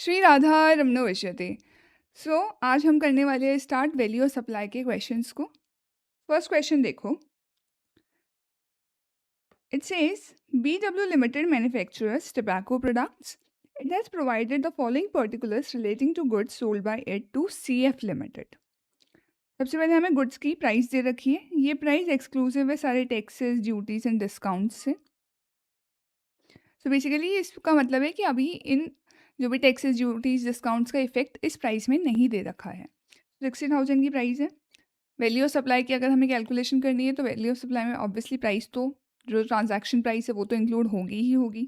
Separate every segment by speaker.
Speaker 1: श्री राधा रमनो विश्यते। आज हम करने वाले हैं स्टार्ट वैल्यू और सप्लाई के क्वेश्चंस को। फर्स्ट क्वेश्चन देखो, it says BW limited manufacturers tobacco products. It has provided the following particulars relating to goods sold by it to CF limited. सबसे पहले हमें गुड्स की प्राइस दे रखी है। ये प्राइस एक्सक्लूसिव है सारे टैक्सेस, ड्यूटीज एंड डिस्काउंट्स से। बेसिकली इसका मतलब है कि अभी इन जो भी टैक्सेस, ड्यूटीज, डिस्काउंट्स का इफेक्ट इस प्राइस में नहीं दे रखा है। 60,000 की प्राइस है। वैल्यू ऑफ सप्लाई की अगर हमें कैलकुलेशन करनी है तो वैल्यू ऑफ सप्लाई में ऑब्वियसली प्राइस तो जो ट्रांजैक्शन प्राइस है वो तो इंक्लूड होगी ही होगी।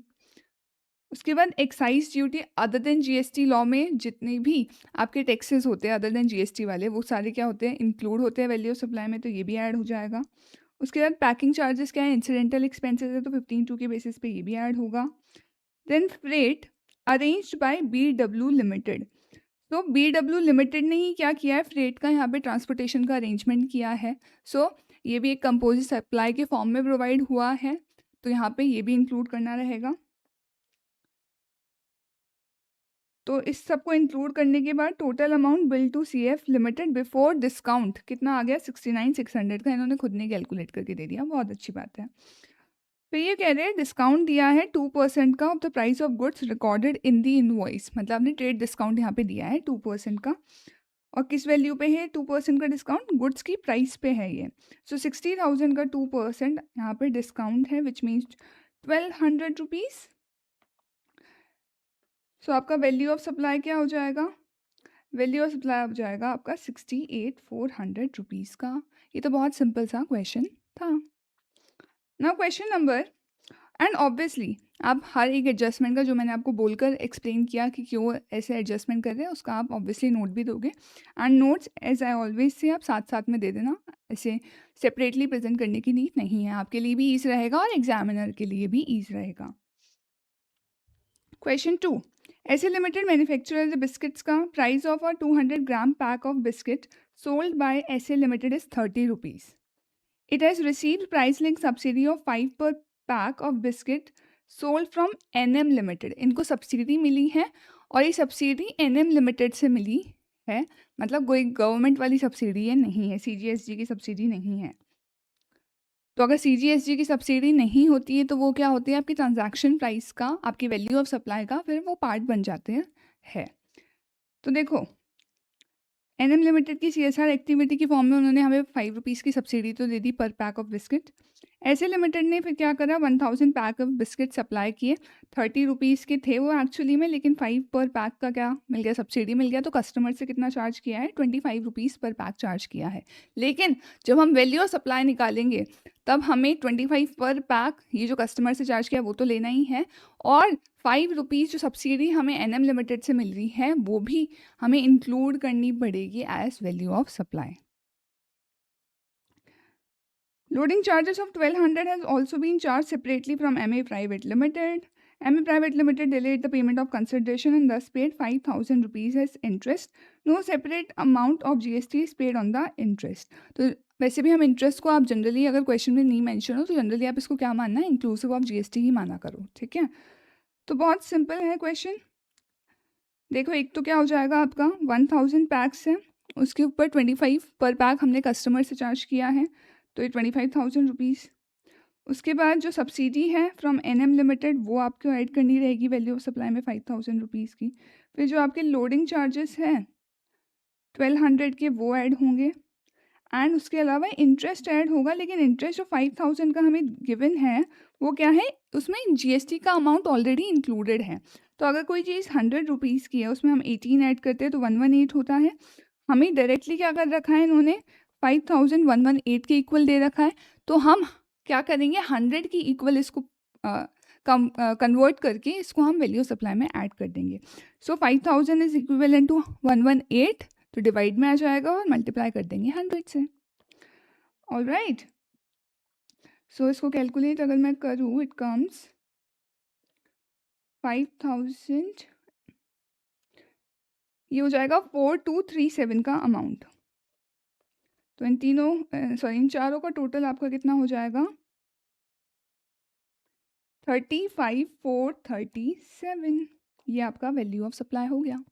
Speaker 1: उसके बाद excise duty other than GST law में जितने भी आपके टैक्सेस होते हैं अदर देन GST वाले, वो सारे क्या होते हैं, इंक्लूड होते हैं वैल्यू ऑफ सप्लाई में, तो ये भी ऐड हो जाएगा। उसके बाद पैकिंग चार्जेस क्या है, इंसिडेंटल एक्सपेंसेस है, तो 15(2) के बेसिस पे ये भी ऐड होगा। Then freight arranged by BW limited. तो BW लिमिटेड ने ही क्या किया है, फ्रेट का यहाँ पे ट्रांसपोर्टेशन का अरेंजमेंट किया है। ये भी एक कंपोजिट सप्लाई के फॉर्म में प्रोवाइड हुआ है, तो यहाँ पे ये भी इंक्लूड करना रहेगा। तो इस सबको इंक्लूड करने के बाद total amount bill to CF limited before discount कितना आ गया, 69,600 का इन्होंने खुद ने कैलकुलेट करके दे दिया। बहुत अच्छी बात है। फिर ये कह रहे हैं डिस्काउंट दिया है 2% का of the price of goods recorded in the invoice. मतलब आपने ट्रेड डिस्काउंट यहाँ पे दिया है 2% का। और किस वैल्यू पे है 2% का डिस्काउंट, गुड्स की प्राइस पे है ये। 60,000 का 2% यहाँ पे डिस्काउंट है, विच मीन्स 1,200 रुपीज़। आपका वैल्यू ऑफ सप्लाई क्या हो जाएगा, वैल्यू ऑफ सप्लाई हो जाएगा आपका 68,400 रुपीज़ का। ये तो बहुत सिंपल सा क्वेश्चन था। Now question number, and obviously आप हर एक एडजस्टमेंट का जो मैंने आपको बोलकर एक्सप्लेन किया कि क्यों ऐसे एडजस्टमेंट कर रहे हैं, उसका आप ऑब्वियसली नोट भी दोगे। And notes as I always say आप साथ साथ में दे देना, ऐसे सेपरेटली प्रेजेंट करने की नीड नहीं है। आपके लिए भी ईज रहेगा और एग्जामिनर के लिए भी ईज रहेगा। क्वेश्चन 2, ऐसे लिमिटेड मैन्युफैक्चरर बिस्किट्स का price of a 200 gram pack of biscuit sold by ऐसे limited is 30 rupees. It has received price link subsidy of 5 per pack of biscuit sold from NM Limited। इनको subsidy मिली है और ये subsidy NM Limited से मिली है, मतलब कोई government वाली सब्सिडी है, नहीं है, CGSG की सब्सिडी नहीं है। तो अगर CGSG की सब्सिडी नहीं होती है तो वो क्या होती है, आपकी ट्रांजैक्शन प्राइस का, आपकी वैल्यू ऑफ सप्लाई का फिर वो पार्ट बन जाते हैं है। तो देखो NM लिमिटेड की CSR एक्टिविटी की फॉर्म में उन्होंने हमें 5 रुपीज़ की सब्सिडी तो दे दी पर पैक ऑफ बिस्किट। ऐसे लिमिटेड ने फिर क्या करा, 1000 पैक ऑफ बिस्किट सप्लाई किए। 30 रुपीज़ के थे वो एक्चुअली में, लेकिन 5 पर पैक का क्या मिल गया, सब्सिडी मिल गया। तो कस्टमर से कितना चार्ज किया है, 25 रुपीज़ पर पैक चार्ज किया है। लेकिन जब हम वैल्यू ऑफ सप्लाई निकालेंगे तब हमें 25 पर पैक ये जो कस्टमर से चार्ज किया वो तो लेना ही है, और 5 रुपीज़ जो सब्सिडी हमें NM लिमिटेड से मिल रही है वो भी हमें इंक्लूड करनी पड़ेगी as value of supply. Loading charges of 1200 has also been charge separately from MA private limited. MA private limited delayed the payment of consideration and thus paid 5,000 rupees as interest. No separate amount of GST is paid on the interest। तो वैसे भी हम interest को आप generally अगर question में नहीं mention हो तो जनरली आप इसको क्या मानना है, इंक्लूसिव ऑफ GST ही माना करो, ठीक है। तो बहुत सिंपल है क्वेश्चन। देखो एक तो क्या हो जाएगा आपका 1000 पैक्स है, उसके ऊपर 25 पर पैक हमने कस्टमर से चार्ज किया है, तो ये 25,000 रुपीज़। उसके बाद जो सब्सिडी है फ्रॉम NM लिमिटेड वो आपको ऐड करनी रहेगी वैल्यू ऑफ सप्लाई में 5,000 रुपीज़ की। फिर जो आपके लोडिंग चार्जेस हैं 1200 के वो ऐड होंगे, एंड उसके अलावा इंटरेस्ट ऐड होगा। लेकिन इंटरेस्ट जो 5,000 का हमें गिवन है वो क्या है, उसमें GST का अमाउंट ऑलरेडी इंक्लूडेड है। तो अगर कोई चीज़ 100 रुपीज़ की है उसमें हम 18 ऐड करते हैं तो 118 होता है। हमें डायरेक्टली क्या कर रखा है, इन्होंने 5,000 118 के इक्वल दे रखा है, तो हम क्या करेंगे 100 की इक्वल इसको कन्वर्ट करके इसको हम वैल्यू सप्लाई में ऐड कर देंगे। 5,000 इज इक्विवेलेंट टू 118, तो डिवाइड में आ जाएगा और मल्टीप्लाई कर देंगे 100 से। ऑल राइट, इसको कैलकुलेट अगर मैं करूँ इट कम्स 5,000, ये हो जाएगा 4237 का अमाउंट। तो इन तीनों इन चारों का टोटल आपका कितना हो जाएगा 35,437। ये आपका वैल्यू ऑफ सप्लाई हो गया।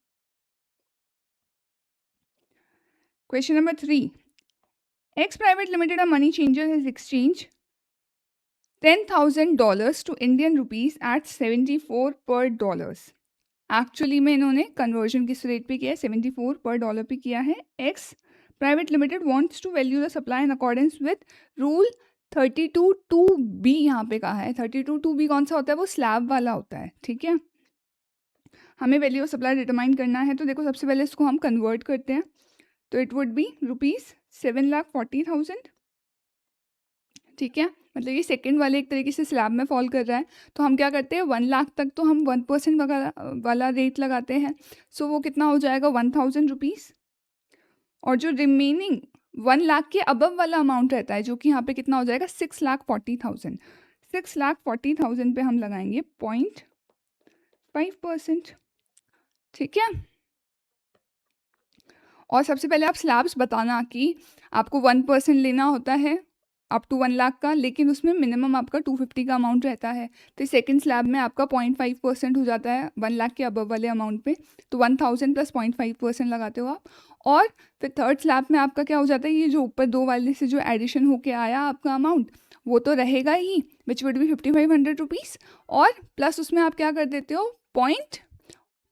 Speaker 1: Question number 3, X Private Limited, a money changer, has exchanged $10,000 to Indian rupees at 74 per dollars. Actually में इन्होंने कन्वर्जन किस रेट पे किया है, 74 पर डॉलर पे किया है। X private limited wants to value the supply in accordance with rule 32(2)B यहाँ पे कहा है। 32(2)B कौन सा होता है, वो स्लैब वाला होता है, ठीक है। हमें वैल्यू ऑफ सप्लाई डिटरमाइन करना है, तो देखो सबसे पहले इसको हम कन्वर्ट करते हैं, तो इट वुड बी ₹7,40,000, ठीक है। मतलब ये सेकंड वाले एक तरीके से स्लैब में फॉल कर रहा है, तो हम क्या करते हैं 1 लाख तक तो हम 1% वाला रेट लगाते हैं। सो वो कितना हो जाएगा 1,000 रुपीज़, और जो रिमेनिंग 1 लाख के अबव वाला अमाउंट रहता है जो कि यहाँ पे कितना हो जाएगा 6,40,000। 6,40,000 पे हम लगाएंगे 0.5%, ठीक है। और सबसे पहले आप स्लैब्स बताना कि आपको 1% लेना होता है अप टू 1 लाख का, लेकिन उसमें मिनिमम आपका 250 का अमाउंट रहता है। तो सेकंड स्लैब में आपका 0.5% हो जाता है 1 लाख के अबव वाले अमाउंट पे, तो 1,000 प्लस 0.5% लगाते हो आप। और फिर थर्ड स्लैब में आपका क्या हो जाता है, ये जो ऊपर दो वाले से जो एडिशन होके आया आपका अमाउंट वो तो रहेगा ही, विच वुड बी 5,500 रुपीज़, और प्लस उसमें आप क्या कर देते हो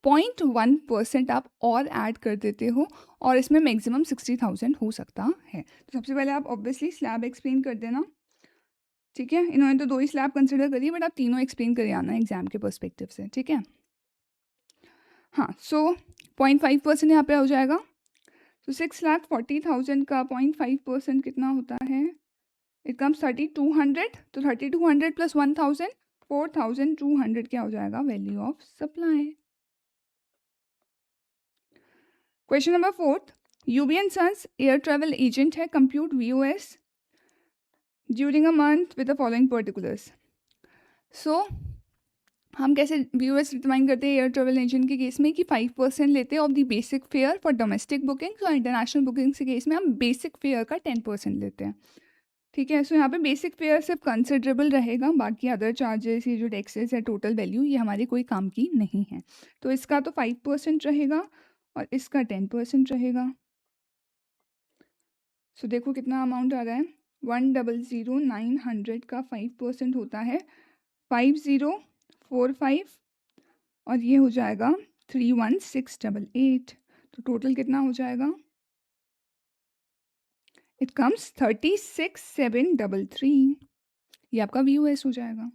Speaker 1: 0.1% आप और ऐड कर देते हो, और इसमें मैक्सिमम 60,000 हो सकता है। तो सबसे पहले आप ऑब्वियसली स्लैब एक्सप्लेन कर देना, ठीक है। इन्होंने तो 2 ही स्लैब कंसिडर करी, बट आप तीनों एक्सप्लेन करे आना एग्जाम के पर्सपेक्टिव से, ठीक है। हाँ, सो 0.5% यहाँ पे हो जाएगा, तो 6,40,000 का 0.5% कितना होता है, इट कम्स 3,200, तो 3,200 प्लस 1,000 4,200 क्या हो जाएगा value of supply. Question number 4, UB and Sons air travel agent है, compute VOS during a month with the following particulars. So हम कैसे VOS डिटरमाइन करते हैं एयर ट्रैवल एजेंट के केस में कि 5% लेते हैं of the basic fare for domestic bookings, और इंटरनेशनल बुकिंग्स के केस में हम बेसिक फेयर का 10% लेते हैं, ठीक है। सो यहाँ पे बेसिक फेयर सिर्फ कंसिडरेबल रहेगा, बाकी अदर चार्जेस, ये जो टैक्सेस है, टोटल वैल्यू, ये हमारे कोई काम की नहीं है। तो इसका तो 5% रहेगा और इसका 10% रहेगा। सो देखो कितना अमाउंट आ रहा है, 1,00,900 का 5% होता है 5,045, और ये हो जाएगा 3,1688, तो टोटल कितना हो जाएगा, इट कम्स 36,733, ये आपका VOS हो जाएगा।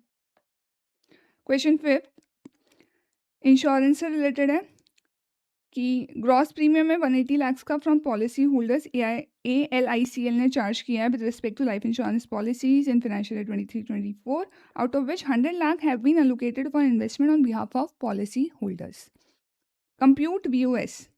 Speaker 1: क्वेश्चन 5 इंश्योरेंस से रिलेटेड है कि ग्रॉस प्रीमियम में 180 लाख का फ्रॉम पॉलिसी होल्डर्स ALICL ने चार्ज किया है with respect to life insurance policies in financial year 23-24, out of which 100 lakh have been allocated for investment on behalf of policy holders. Compute VOS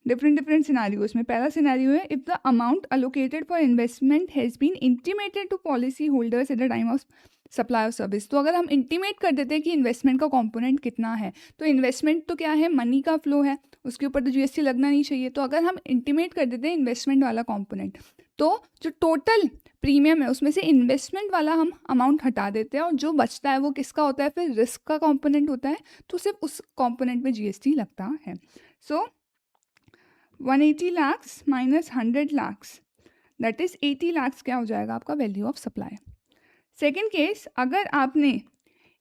Speaker 1: different scenarios में। पहला scenario है if the amount allocated for investment has been intimated to policy holders at the time of supply of service. तो अगर हम intimate कर देते हैं कि इन्वेस्टमेंट का कंपोनेंट कितना है, तो इन्वेस्टमेंट तो क्या है, मनी का फ्लो है, उसके ऊपर तो GST लगना नहीं चाहिए। तो अगर हम इंटीमेट कर देते हैं इन्वेस्टमेंट वाला कंपोनेंट, तो जो टोटल प्रीमियम है उसमें से इन्वेस्टमेंट वाला हम अमाउंट हटा देते हैं, और जो बचता है वो किसका होता है, फिर रिस्क का कंपोनेंट होता है, तो सिर्फ उस कंपोनेंट में GST लगता है। सो 180 lakhs minus 100 lakhs, that is 80 lakhs क्या हो जाएगा आपका value of supply. Second case, अगर आपने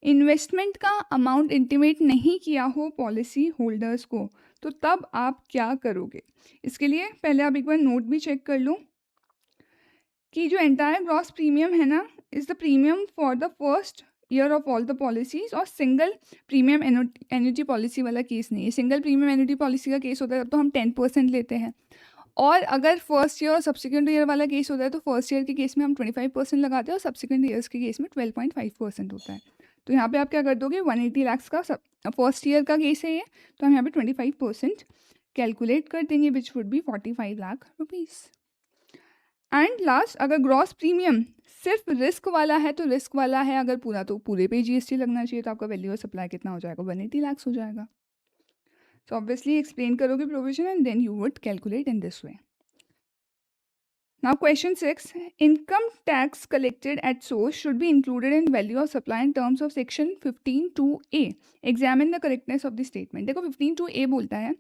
Speaker 1: इन्वेस्टमेंट का अमाउंट इंटीमेट नहीं किया हो पॉलिसी होल्डर्स को, तो तब आप क्या करोगे। इसके लिए पहले आप एक बार नोट भी चेक कर लो कि जो एंटायर ग्रॉस प्रीमियम है ना, is the premium for the first year of all the policies, और सिंगल प्रीमियम एन्युटी पॉलिसी वाला केस नहीं है। सिंगल प्रीमियम एन्युटी पॉलिसी का केस होता है तब तो हम 10% लेते हैं, और अगर फर्स्ट ईयर और सब्सिक्वेंट ईयर वाला केस होता है तो फर्स्ट ईयर के केस में हम 25% लगाते हैं, और सब्सिक्वेंट ईयर्स के केस में 12.5% होता है। तो यहाँ पे आप क्या कर दोगे, 180 लाख का फर्स्ट ईयर का केस है ये, तो हम यहाँ पे 25% कैलकुलेट कर देंगे, which would be 45 lakh rupees. And last, अगर ग्रॉस प्रीमियम सिर्फ रिस्क वाला है तो रिस्क वाला है, अगर पूरा तो पूरे पे GST लगना चाहिए, तो आपका वैल्यू ऑफ सप्लाई कितना हो जाएगा, 180 लाख हो जाएगा। सो ऑब्वियसली एक्सप्लेन करोगे provision and then you would calculate in this way. Now question 6, income tax collected at source should be included in value of supply in terms of section 15(2)(a). Examine the correctness of the statement. देखो 15(2)(a) बोलता है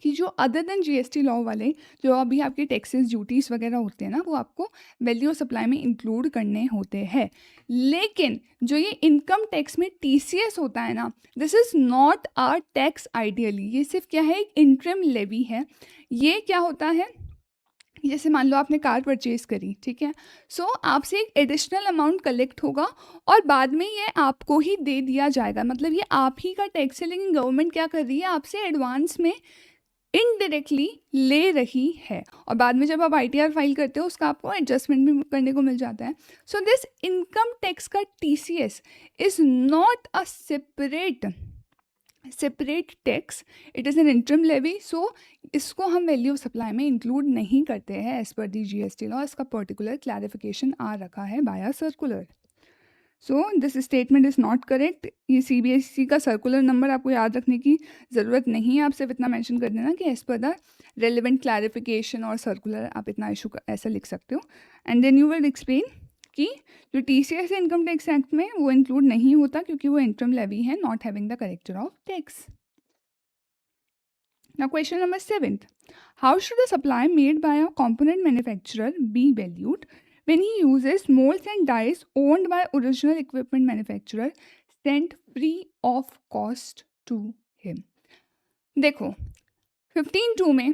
Speaker 1: कि जो other than GST law वाले जो अभी आपके taxes duties वगैरह होते हैं ना, वो आपको वैल्यू ऑफ सप्लाई में इंक्लूड करने होते हैं। लेकिन जो ये इनकम टैक्स में टीसीएस होता है ना, this is not a tax ideally, ये सिर्फ क्या है, एक इंटरिम लेवी है। ये क्या होता है, जैसे मान लो आपने कार परचेज करी, ठीक है, सो आपसे एक एडिशनल अमाउंट कलेक्ट होगा और बाद में ये आपको ही दे दिया जाएगा, मतलब ये आप ही का टैक्स है, लेकिन गवर्नमेंट क्या कर रही है, आपसे एडवांस में इनडायरेक्टली ले रही है, और बाद में जब आप आईटीआर फाइल करते हो उसका आपको एडजस्टमेंट भी करने को मिल जाता है। सो दिस इनकम टैक्स का TCS is not a separate tax, it is an interim levy. So इसको हम वैल्यू ऑफ सप्लाई में इंक्लूड नहीं करते हैं as per the GST law. इसका पर्टिकुलर क्लैरिफिकेशन आ रखा है by circular. So this statement is not correct. ये सीबीएसई का सर्कुलर नंबर आपको याद रखने की ज़रूरत नहीं है, आप सिर्फ इतना मेंशन कर देना कि as per the relevant clarification और सर्कुलर, आप इतना इशू ऐसा लिख सकते हो, and then you will explain कि जो टीसीएस है इनकम टैक्स एक्ट में वो इंक्लूड नहीं होता क्योंकि वो इंटरम लेवी है, not having the character of tax. Now question number 7, how should the supply made by a component manufacturer be valued when he uses molds and dies owned by original equipment manufacturer sent free of cost to him? देखो 15(2) में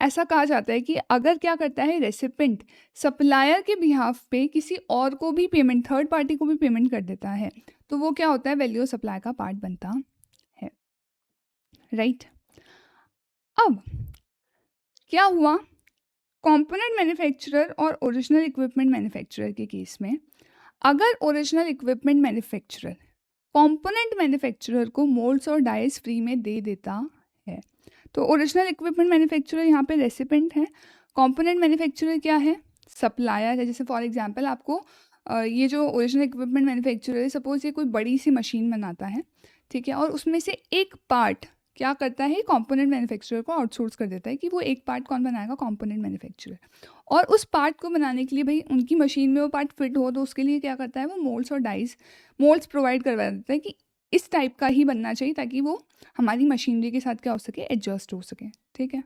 Speaker 1: ऐसा कहा जाता है कि अगर क्या करता है रेसिपेंट सप्लायर के बिहाफ पे किसी और को भी पेमेंट, थर्ड पार्टी को भी पेमेंट कर देता है, तो वो क्या होता है, वैल्यू ऑफ सप्लाई का पार्ट बनता है, राइट। अब क्या हुआ, कंपोनेंट मैन्युफैक्चरर और ओरिजिनल इक्विपमेंट मैन्युफैक्चरर के केस में, अगर original equipment manufacturer component manufacturer को मोल्ड्स और डाइस फ्री में दे देता है, तो ओरिजिनल इक्विपमेंट मैन्युफैक्चरर यहाँ पे रेसिपेंट है, कंपोनेंट मैन्युफैक्चरर क्या है, सप्लायर है। जैसे फॉर एग्जांपल आपको ये जो ओरिजिनल इक्विपमेंट मैन्युफैक्चरर है, सपोज ये कोई बड़ी सी मशीन बनाता है, ठीक है, और उसमें से एक पार्ट क्या करता है, कंपोनेंट मैन्युफैक्चरर को आउटसोर्स कर देता है कि वो एक पार्ट कौन बनाएगा, कंपोनेंट मैन्युफैक्चरर, और उस पार्ट को बनाने के लिए भाई उनकी मशीन में वो पार्ट फिट हो, तो उसके लिए क्या करता है, वो मोल्ड्स और डाइस मोल्ड्स प्रोवाइड करवा देता है कि इस टाइप का ही बनना चाहिए ताकि वो हमारी मशीनरी के साथ क्या हो सके, एडजस्ट हो सके, ठीक है।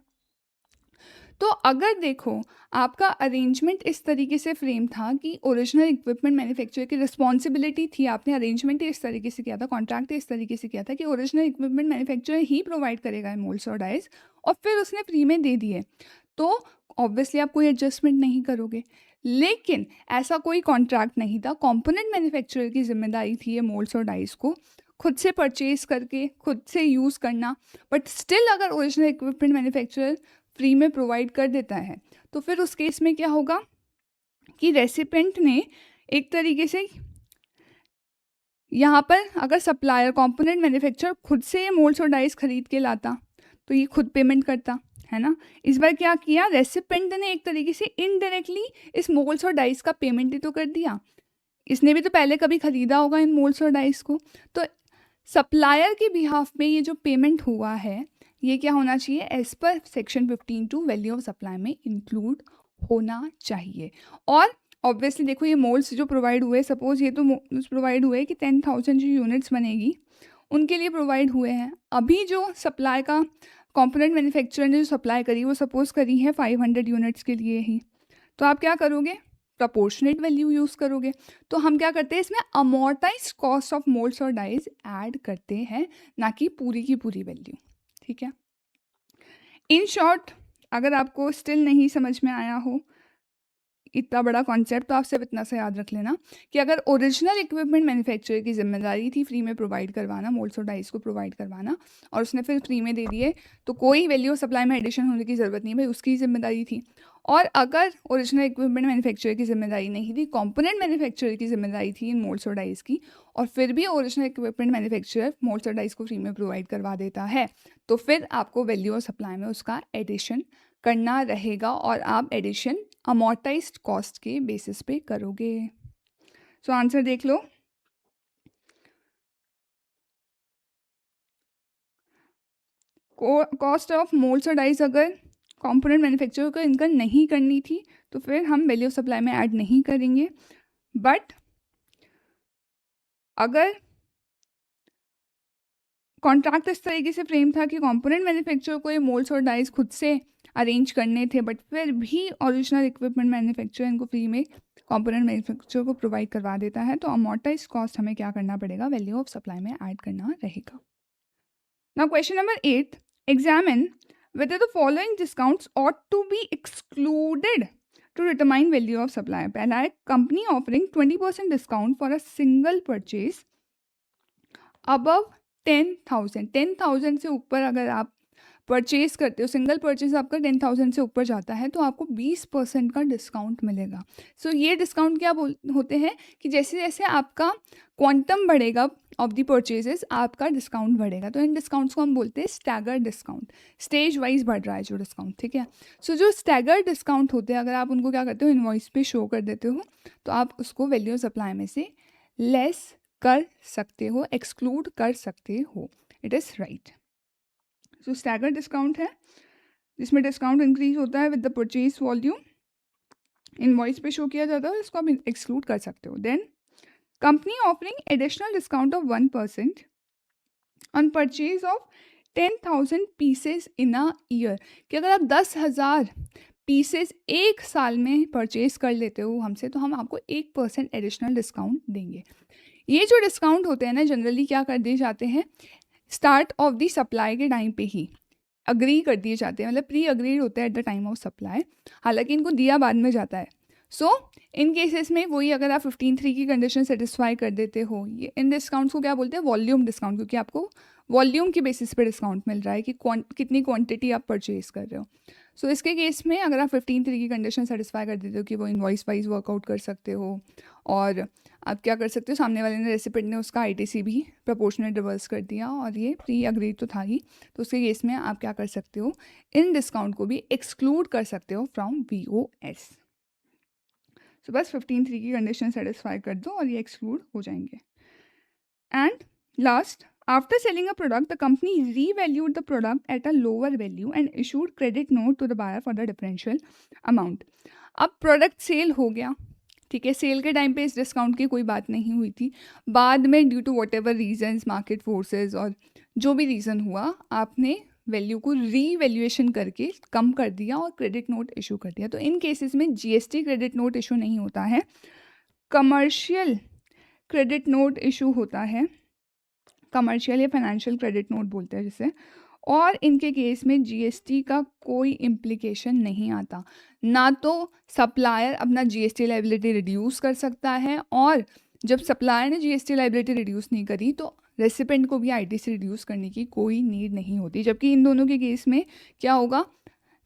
Speaker 1: तो अगर देखो आपका अरेंजमेंट इस तरीके से फ्रेम था कि ओरिजिनल इक्विपमेंट मैन्युफैक्चरर की रिस्पॉन्सिबिलिटी थी, आपने अरेंजमेंट ही इस तरीके से किया था, कॉन्ट्रैक्ट इस तरीके से किया था कि ओरिजिनल इक्विपमेंट मैन्युफैक्चरर ही प्रोवाइड करेगा मोल्ड्स और डाइस, और फिर उसने फ्री में दे दिए, तो ऑब्वियसली आप कोई एडजस्टमेंट नहीं करोगे। लेकिन ऐसा कोई कॉन्ट्रैक्ट नहीं था, कंपोनेंट मैन्युफैक्चरर की जिम्मेदारी थी ये मोल्ड्स और डाइस को खुद से परचेज करके खुद से यूज़ करना, बट स्टिल अगर ओरिजिनल इक्विपमेंट मैन्युफैक्चरर फ्री में प्रोवाइड कर देता है, तो फिर उस केस में क्या होगा कि रेसिपेंट ने एक तरीके से यहाँ पर अगर सप्लायर कंपोनेंट मैन्युफैक्चरर खुद से ये मोल्ड्स और डाइस खरीद के लाता तो ये खुद पेमेंट करता है ना। इस बार क्या किया, रेसिपेंट ने एक तरीके से इनडायरेक्टली इस मोल्ड्स और डाइस का पेमेंट ही तो कर दिया, इसने भी तो पहले कभी खरीदा होगा इन मोल्ड्स और डाइस को, तो सप्लायर के बिहाफ में ये जो पेमेंट हुआ है ये क्या होना चाहिए, as per section 15(2) value of supply में इंक्लूड होना चाहिए। और ऑब्वियसली देखो ये मोल्ड्स जो प्रोवाइड हुए, सपोज ये तो प्रोवाइड हुए कि 10,000 जो यूनिट्स बनेगी उनके लिए प्रोवाइड हुए हैं, अभी जो सप्लाई का कंपोनेंट मैन्युफैक्चरर ने जो सप्लाई करी वो सपोज करी है 500 यूनिट्स के लिए ही, तो आप क्या करोगे, प्रपोर्शनेट वैल्यू यूज़ करोगे। तो हम क्या करते हैं इसमें अमोर्टाइज कॉस्ट ऑफ मोल्ड्स और डाइज ऐड करते हैं, ना कि पूरी की पूरी वैल्यू, ठीक है। इन शॉर्ट अगर आपको स्टिल नहीं समझ में आया हो इतना बड़ा कॉन्सेप्ट, तो आप सिर्फ इतना सा याद रख लेना कि अगर ओरिजिनल इक्विपमेंट मैन्युफैक्चरर की जिम्मेदारी थी फ्री में प्रोवाइड करवाना, मोल्ड्स और डाइस को प्रोवाइड करवाना, और उसने फिर फ्री में दे दिए, तो कोई वैल्यू सप्लाई में एडिशन होने की ज़रूरत नहीं, भाई उसकी जिम्मेदारी थी। और अगर ओरिजिनल इक्विपमेंट मैन्युफैक्चरर की जिम्मेदारी नहीं थी, कंपोनेंट मैन्युफैक्चरर की जिम्मेदारी थी इन मोल्ड्स और डाइस की, और फिर भी ओरिजिनल इक्विपमेंट मैन्युफैक्चरर मोल्ड्स और डाइस को फ्री में प्रोवाइड करवा देता है, तो फिर आपको वैल्यू ऑफ सप्लाई में उसका एडिशन करना रहेगा, और आप एडिशन अमोर्टाइज्ड कॉस्ट के बेसिस पे करोगे। सो आंसर देख लो, कॉस्ट ऑफ मोल्ड्स और डाइस अगर कंपोनेंट मैन्युफैक्चरर को इनकम नहीं करनी थी, तो फिर हम वैल्यू ऑफ सप्लाई में ऐड नहीं करेंगे। बट अगर कॉन्ट्रैक्ट इस तरीके से फ्रेम था कि कंपोनेंट मैन्युफैक्चरर को ये मोल्ड्स और डाइज खुद से अरेंज करने थे, बट फिर भी ओरिजिनल इक्विपमेंट मैन्युफैक्चरर इनको फ्री में कंपोनेंट मैन्युफैक्चरर को प्रोवाइड करवा देता है, तो अमोर्टाइज कॉस्ट हमें क्या करना पड़ेगा, वैल्यू ऑफ सप्लाई में ऐड करना रहेगा। Now question number 8, examine whether the following discounts ought to be excluded to determine value of supply। पहला है company offering 20% discount for a single purchase above 10,000। 10,000 से ऊपर अगर आप परचेज करते हो, सिंगल परचेज आपका 10,000 से ऊपर जाता है, तो आपको 20% का डिस्काउंट मिलेगा। सो ये डिस्काउंट क्या होते हैं कि जैसे जैसे आपका क्वांटम बढ़ेगा ऑफ द परचेजेस, आपका डिस्काउंट बढ़ेगा। तो इन डिस्काउंट्स को हम बोलते हैं स्टैगर डिस्काउंट। स्टेज वाइज बढ़ रहा है जो डिस्काउंट, ठीक है। सो जो स्टैगर डिस्काउंट होते हैं, अगर आप उनको क्या करते हो, इनवॉइस पे शो कर देते हो, तो आप उसको वैल्यू ऑफ सप्लाई में से लेस कर सकते हो, एक्सक्लूड कर सकते हो। It is right. So stagger discount है जिसमें डिस्काउंट इंक्रीज होता है with the purchase volume, invoice पे शो किया जाता है, इसको आप एक्सक्लूड कर सकते हो। Then company offering additional discount of 1% on purchase of 10,000 pieces in a year, कि अगर आप 10,000 पीसेज एक साल में परचेज कर लेते हो हमसे, तो हम आपको 1% एडिशनल डिस्काउंट देंगे। ये जो डिस्काउंट होते हैं ना, जनरली क्या कर दिए जाते हैं, स्टार्ट ऑफ द सप्लाई के टाइम पे ही अग्री कर दिए जाते हैं, मतलब प्री अग्रीड होता है at the time of supply, हालांकि इनको दिया बाद में जाता है। सो इन केसेस में वही, अगर आप 15(3) की कंडीशन सेटिस्फाई कर देते हो, ये इन डिस्काउंट्स को क्या बोलते हैं, वॉल्यूम डिस्काउंट, क्योंकि आपको वॉल्यूम की बेसिस पे डिस्काउंट मिल रहा है कि कितनी क्वांटिटी आप परचेज कर रहे हो। सो इसके केस में अगर आप 15(3) की कंडीशन सेटिस्फाई कर देते हो कि वो इनवॉइस वाइज वर्कआउट कर सकते हो, और आप क्या कर सकते हो, सामने वाले ने, रेसिपेंट ने उसका आईटीसी भी प्रोपोर्शनल रिवर्स कर दिया और ये प्री अग्रीड तो था ही, तो उसके केस में आप क्या कर सकते हो, इन डिस्काउंट को भी एक्सक्लूड कर सकते हो फ्रॉम VOS। सो बस 15(3) की कंडीशन सेटिस्फाई कर दो और ये एक्सक्लूड हो जाएंगे। And last, after selling a product the company revalued the product at a lower value and issued credit note to the buyer for the differential amount. अब product sale हो गया, ठीक है, सेल के टाइम पे इस डिस्काउंट की कोई बात नहीं हुई थी, बाद में due to whatever reasons, market forces और जो भी रीज़न हुआ, आपने वैल्यू को रीवैल्यूएशन करके कम कर दिया और क्रेडिट नोट इशू कर दिया। तो इन केसेस में GST क्रेडिट नोट इशू नहीं होता है, कमर्शियल क्रेडिट नोट इशू होता है, कमर्शियल या फाइनेंशियल क्रेडिट नोट बोलते हैं जिसे, और इनके केस में GST का कोई इम्प्लीकेशन नहीं आता। ना तो सप्लायर अपना GST लाइबिलिटी रिड्यूस कर सकता है, और जब सप्लायर ने GST लाइबिलिटी रिड्यूस नहीं करी तो रेसिपेंट को भी ITC रिड्यूस करने की कोई नीड नहीं होती। जबकि इन दोनों के केस में क्या होगा,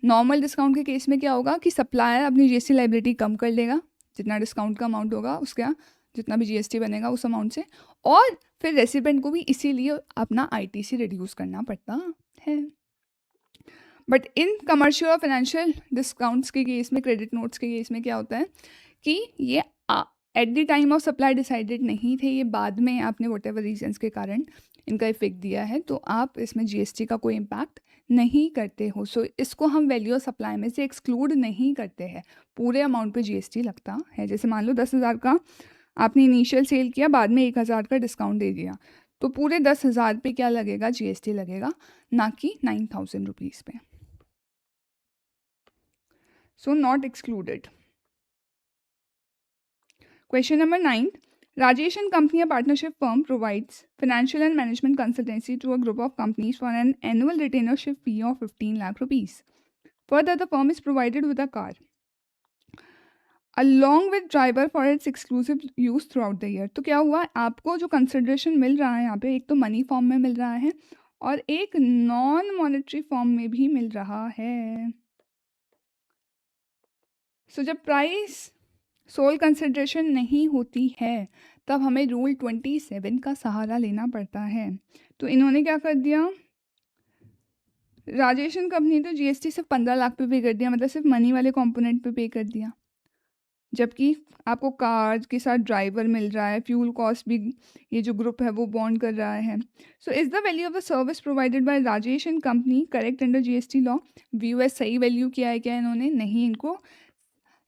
Speaker 1: नॉर्मल डिस्काउंट के केस में क्या होगा कि सप्लायर अपनी GST लाइबिलिटी कम कर लेगा, जितना डिस्काउंट का अमाउंट होगा उसका, जितना भी GST बनेगा उस अमाउंट से, और फिर रेसिपेंट को भी इसीलिए अपना ITC रिड्यूस करना पड़ता है। बट इन कमर्शियल और फाइनेंशियल डिस्काउंट्स के केस में, क्रेडिट नोट्स के केस में क्या होता है कि ये eight the time of supply decided नहीं थे, ये बाद में आपने वट एवर रीजन्स के कारण इनका इफेक्ट दिया है, तो आप इसमें GST का कोई इम्पैक्ट नहीं करते हो। सो इसको हम वैल्यू ऑफ सप्लाई में से एक्सक्लूड नहीं करते हैं, पूरे अमाउंट पे GST लगता है। जैसे मान लो 10,000 का आपने इनिशियल सेल किया, बाद में 1,000 का डिस्काउंट दे दिया, तो पूरे 10,000 पे क्या लगेगा, GST लगेगा, ना कि 9,000 रुपीज़ पे। So not excluded. Question number 9. Rajesh and Company, a partnership firm, provides financial and management consultancy to a group of companies for an annual retainership fee of 15 lakh rupees. Further, the firm is provided with a car along with driver for its exclusive use throughout the year. तो क्या हुआ, आपको जो consideration मिल रहा है यहाँ पे, एक तो मनी फॉर्म में मिल रहा है और एक नॉन मॉनेटरी फॉर्म में भी मिल रहा है। सो जब प्राइस सोल कंसिडरेशन नहीं होती है तब हमें रूल 27 का सहारा लेना पड़ता है। तो इन्होंने क्या कर दिया, राजेश एंड कंपनी तो GST सिर्फ 15 लाख पे पे कर दिया, मतलब सिर्फ मनी वाले कंपोनेंट पे पे कर दिया। जबकि आपको कार के साथ ड्राइवर मिल रहा है, फ्यूल कॉस्ट भी ये जो ग्रुप है वो बॉन्ड कर रहा है। So is the value of the service provided by Rajesh and company correct under GST law? VUS सही वैल्यू किया है क्या इन्होंने? नहीं, इनको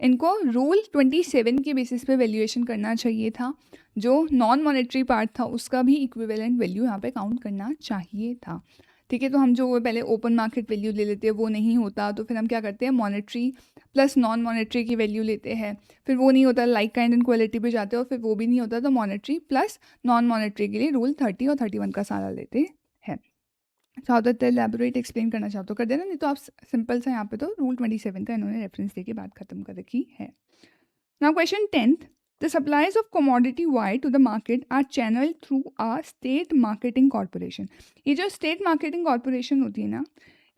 Speaker 1: इनको रूल 27 के बेसिस पे वैल्यूएशन करना चाहिए था। जो नॉन मॉनेटरी पार्ट था उसका भी इक्विवेलेंट वैल्यू यहाँ पे काउंट करना चाहिए था। ठीक है, तो हम जो पहले ओपन मार्केट वैल्यू ले लेते हैं वो नहीं होता, तो फिर हम क्या करते हैं, मॉनेटरी प्लस नॉन मॉनेटरी की वैल्यू लेते हैं। फिर वो नहीं होता, लाइक काइंड एंड क्वालिटी पे जाते हैं, और फिर वो भी नहीं होता तो मॉनेटरी प्लस नॉन मॉनेटरी के लिए रूल 30 और 31 का सहारा लेते हैं। चाहो तो एलैबोरेट एक्सप्लेन करना चाहो तो कर देना, नहीं तो आप सिंपल सा यहाँ पे तो रूल 27 का इन्होंने रेफरेंस दे के बात खत्म कर रखी है। Now question 10th, the supplies of commodity Y to the market are channel through a state marketing corporation. ये जो स्टेट मार्केटिंग कॉरपोरेशन होती है ना,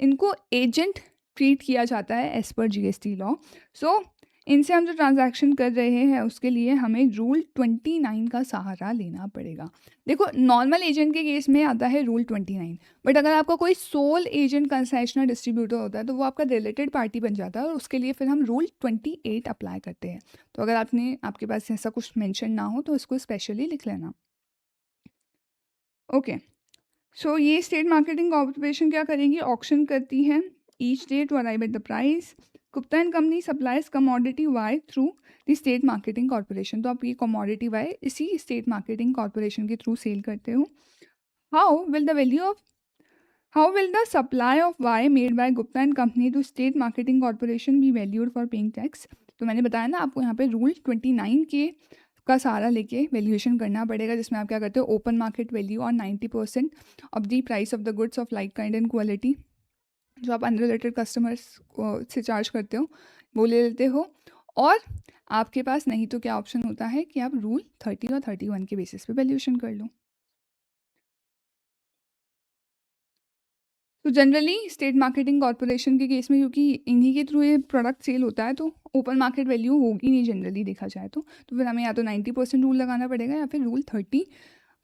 Speaker 1: इनको एजेंट ट्रीट किया जाता है एज पर जीएसटी लॉ। सो इनसे हम जो ट्रांजैक्शन कर रहे हैं उसके लिए हमें रूल 29 का सहारा लेना पड़ेगा। देखो, नॉर्मल एजेंट के केस में आता है रूल 29, बट अगर आपका कोई सोल एजेंट कंसेशनल डिस्ट्रीब्यूटर होता है तो वो आपका रिलेटेड पार्टी बन जाता है, और उसके लिए फिर हम रूल 28 अप्लाई करते हैं। तो अगर आपके पास ऐसा कुछ मेंशन ना हो तो इसको स्पेशली लिख लेना। ओके, सो ये स्टेट मार्केटिंग कॉर्पोरेशन क्या करेगी, ऑक्शन करती है each day to arrive at the price. Gupta and company supplies commodity Y through the state marketing corporation. तो आप ये कमोडिटी वाई इसी स्टेट मार्केटिंग कॉर्पोरेशन के थ्रू सेल करते हो। How will the value of how will the supply of Y made by Gupta and company to state marketing corporation be valued for paying tax? तो मैंने बताया ना आपको यहाँ पे रूल 29 के का सहारा लेके वैल्यूएशन करना पड़ेगा, जिसमें आप क्या करते हो, ओपन मार्केट वैल्यू और 90% of the price of the goods of like kind and quality जो आप अनरिलेटेड कस्टमर्स से चार्ज करते हो वो ले लेते हो। और आपके पास नहीं तो क्या ऑप्शन होता है कि आप रूल 30 और 31 के बेसिस पे वैल्यूएशन कर लो। तो जनरली स्टेट मार्केटिंग कॉर्पोरेशन के केस में, क्योंकि इन्हीं के थ्रू ये प्रोडक्ट सेल होता है, तो ओपन मार्केट वैल्यू होगी नहीं जनरली देखा जाए तो फिर हमें या तो 90% रूल लगाना पड़ेगा या फिर रूल 30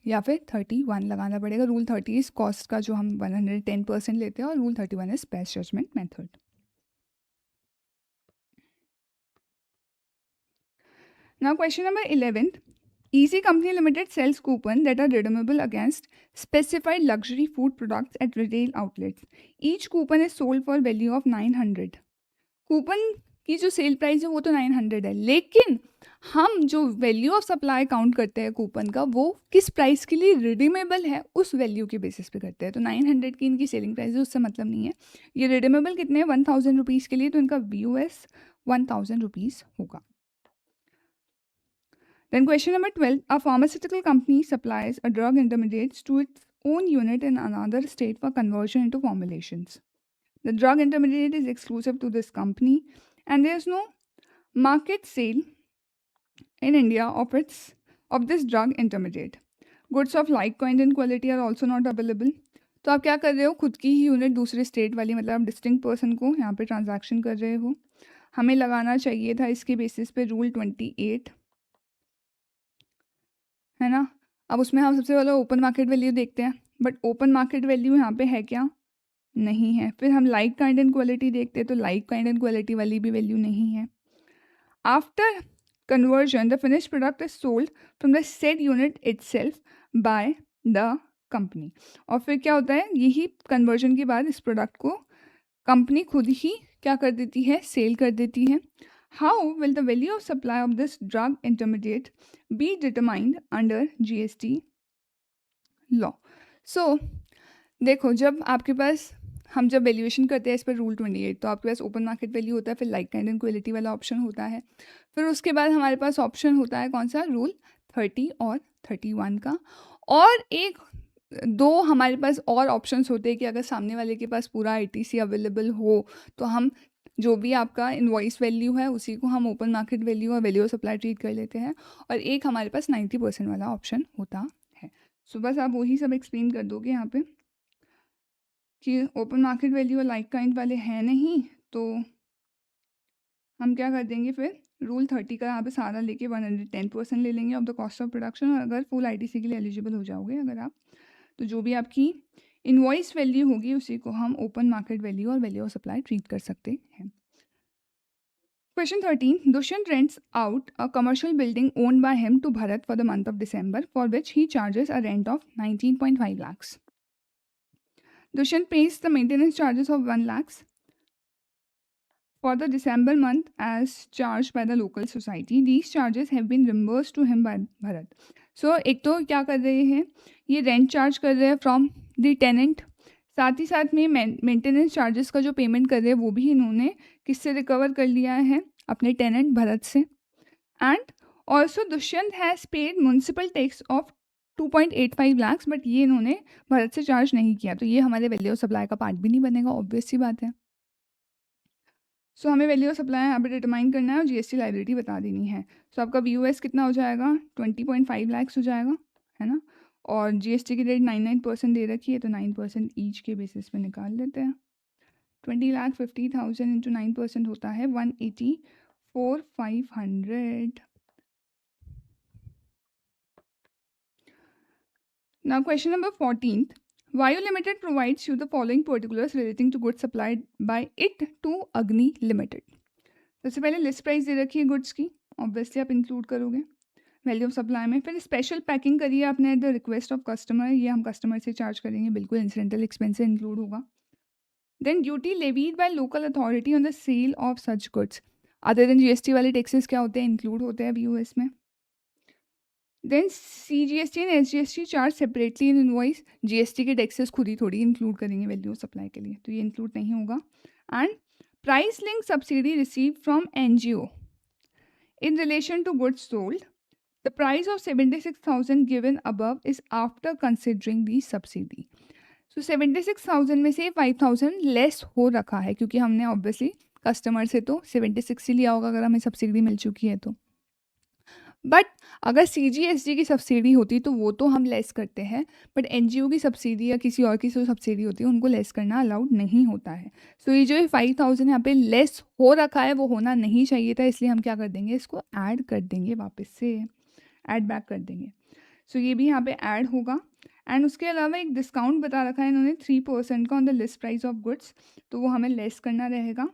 Speaker 1: या फिर 31 लगाना पड़ेगा। रूल 30 इस कॉस्ट का जो हम 110% लेते हैं, और rule 31 is best judgement method. Now question number 11th, Easy Company Limited sells coupon that are redeemable against specified luxury food products at retail outlets. Each coupon is sold for value of 900. Coupon की जो sale price है वो तो 900 है, लेकिन हम जो value of supply count करते हैं कूपन का, वो किस प्राइस के लिए रिडीमेबल है उस वैल्यू के बेसिस पे करते हैं। तो 900 की इनकी सेलिंग प्राइस है, उससे मतलब नहीं है। ये रिडीमेबल कितने 1000 रुपीज़ के लिए, तो इनका VOS 1000 रुपीज़ होगा। Then question number 12, a pharmaceutical company supplies a drug intermediates to its own unit in another state for conversion into formulations. The drug intermediate is exclusive to this company and there is no market sale in India of this drug intermediate. Goods of like kind and quality are also not available. तो आप क्या कर रहे हो, खुद की ही unit दूसरे state वाली, मतलब आप डिस्टिंक्ट पर्सन को यहाँ पे ट्रांजैक्शन कर रहे हो। हमें लगाना चाहिए था इसके बेसिस पे रूल 28, है ना। अब उसमें हम सबसे पहले ओपन मार्केट वैल्यू देखते हैं, बट ओपन मार्केट वैल्यू यहाँ पे है क्या, नहीं है। फिर हम लाइक काइंड एंड क्वालिटी देखते हैं, तो लाइक काइंड एंड क्वालिटी वाली भी वैल्यू नहीं है। After conversion the finished product is sold from the said unit itself by the company। और फिर क्या होता है, यही कन्वर्जन के बाद इस प्रोडक्ट को कंपनी खुद ही क्या कर देती है, सेल कर देती है। How will the value of supply of this drug intermediate be determined under GST law? So देखो, जब आपके पास हम जब वैल्यूएशन करते हैं इस पर रूल 28, तो आपके पास ओपन मार्केट वैल्यू होता है, फिर लाइक काइंड एंड क्वालिटी वाला ऑप्शन होता है, फिर उसके बाद हमारे पास ऑप्शन होता है कौन सा, रूल 30 और 31 का। और एक दो हमारे पास और ऑप्शंस होते हैं कि अगर सामने वाले के पास पूरा ITC अवेलेबल हो तो हम जो भी आपका इनवॉइस वैल्यू है उसी को हम ओपन मार्केट वैल्यू और वैल्यू ऑफ सप्लाई ट्रीट कर लेते हैं। और एक हमारे पास 90% वाला ऑप्शन होता है। सो बस आप वही सब एक्सप्लेन कर दोगे यहाँ पे कि ओपन मार्केट वैल्यू और लाइक काइंड वाले हैं नहीं, तो हम क्या कर देंगे, फिर रूल 30 का यहाँ पे सहारा लेके 110% ले लेंगे of the cost of production. और अगर फुल ITC के लिए एलिजिबल हो जाओगे अगर आप, तो जो भी आपकी इनवॉइस वैल्यू होगी उसी को हम ओपन मार्केट वैल्यू और वैल्यू ऑफ सप्लाई ट्रीट कर सकते हैं। Question 13. Dushyant rents out a commercial building owned by him to Bharat for the month of December, for which he charges a rent of 19.5 lakhs. Dushyant pays the maintenance charges of 1 lakhs for the December month as charged by the local society. These charges have been reimbursed to him by Bharat. So एक तो क्या कर रहे हैं, ये rent charge कर रहे हैं फ्रॉम द टेनेंट, साथ ही साथ में मेंटेनेंस चार्जेस का जो पेमेंट कर रहे हैं वो भी इन्होंने किससे रिकवर कर लिया है, अपने टेनेंट भरत से. And also Dushyant has paid municipal tax of 2.85 lakhs, but ये इन्होंने भरत से चार्ज नहीं किया, तो ये हमारे वैल्यू ऑफ सप्लाई का पार्ट भी नहीं बनेगा, ऑब्वियस सी बात है. सो हमें वैल्यू ऑफ सप्लाई यहाँ पे डिटरमाइन करना है और जीएसटी लाइबिलिटी बता देनी है. सो आपका वीओएस कितना हो जाएगा, 20.5 lakhs हो जाएगा, है ना. और जीएसटी की रेट 9% दे रखी है, तो 9% ईच के बेसिस पे निकाल लेते हैं. 20,50,000 इंटू 9% होता है 184,500. Now question number 14th. Vayu Limited provides you the following particulars relating to goods supplied by it to Agni Limited. सबसे पहले लिस्ट प्राइस दे रखी है गुड्स की, ऑब्वियसली आप इंक्लूड करोगे वैल्यू ऑफ सप्लाई में. फिर स्पेशल पैकिंग करिए आपने at the request of customer, ये हम कस्टमर से चार्ज करेंगे, बिल्कुल इंसिडेंटल एक्सपेंस से इंक्लूड होगा. Then duty levied by local authority on the sale of such goods, other than GST वाले टैक्सेस क्या होते हैं, इंक्लूड होते हैं वीओएस में. Then CGST and SGST charge separately in invoice, GST के टैक्सेस खुद ही थोड़ी इंक्लूड करेंगे वैल्यू ऑफ सप्लाई के लिए, तो ये इंक्लूड नहीं होगा. And price link subsidy receive from NGO in relation to goods sold. The price of 76,000 given above is after considering the subsidy. So 76,000 में से 5,000 लेस हो रखा है, क्योंकि हमने ऑब्वियसली कस्टमर से तो 76 ही लिया होगा अगर हमें सब्सिडी मिल चुकी है तो. बट अगर CGST की सब्सिडी होती तो वो तो हम लेस करते हैं, बट NGO की सब्सिडी या किसी और की जो सब्सिडी होती है उनको लेस करना अलाउड नहीं होता है. सो ये जो 5,000 यहाँ पे लेस हो रखा है वो होना नहीं चाहिए था, इसलिए हम क्या कर देंगे, इसको ऐड कर देंगे, वापस से ऐड बैक कर देंगे. सो ये भी यहाँ पे ऐड होगा. एंड उसके अलावा एक डिस्काउंट बता रखा है इन्होंने 3% का on the list price of goods, तो वो हमें लेस करना रहेगा.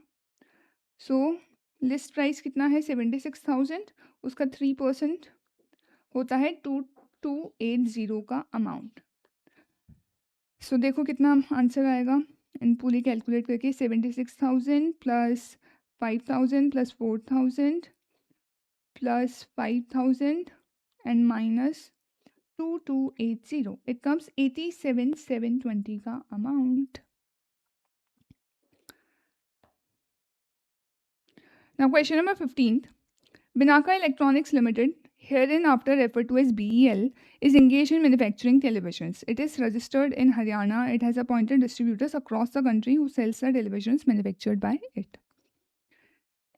Speaker 1: सो लिस्ट प्राइस कितना है 76,000, उसका 3% होता है 2280 का अमाउंट. सो देखो कितना आंसर आएगा इन पूरी कैलकुलेट करके, 76,000 plus 5,000 plus 4,000 plus 5,000 and minus 2280, it comes 87,720 का amount. Now question number 15th. Binaka Electronics Limited, hereinafter referred to as BEL, is engaged in manufacturing televisions. It is registered in Haryana. It has appointed distributors across the country who sells the televisions manufactured by it.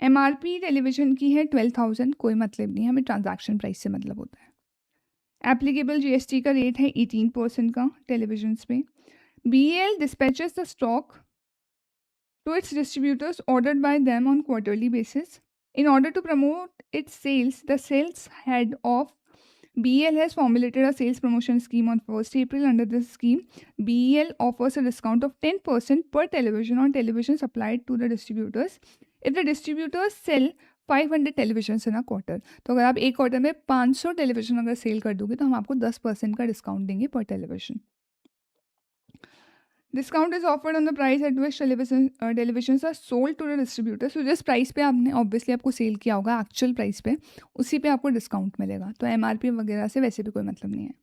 Speaker 1: MRP television की है 12,000, कोई मतलब नहीं है, हमें transaction price से मतलब होता है. एप्लीकेबल GST का रेट है 18% का टेलीविजन्स पे. BEL dispatches the stock to its distributors ordered by them on quarterly basis. In order to promote its sales, the sales head of BEL has formulated a sales promotion scheme on 1st April. Under this scheme, BEL offers a discount of 10% per television on television supplied to the distributors if the distributors sell 500 televisions in a quarter. तो अगर आप एक quarter में 500 television अगर cell कर दोगे तो हम आपको 10% का डिस्काउंट देंगे पर television. Discount is offered on the price at which televisions are sold to the distributor. So जिस प्राइस पे आपने ऑब्वियसली आपको सेल किया होगा एक्चुअल प्राइस पे, उसी पे आपको डिस्काउंट मिलेगा. तो MRP वगैरह से वैसे भी कोई मतलब नहीं है.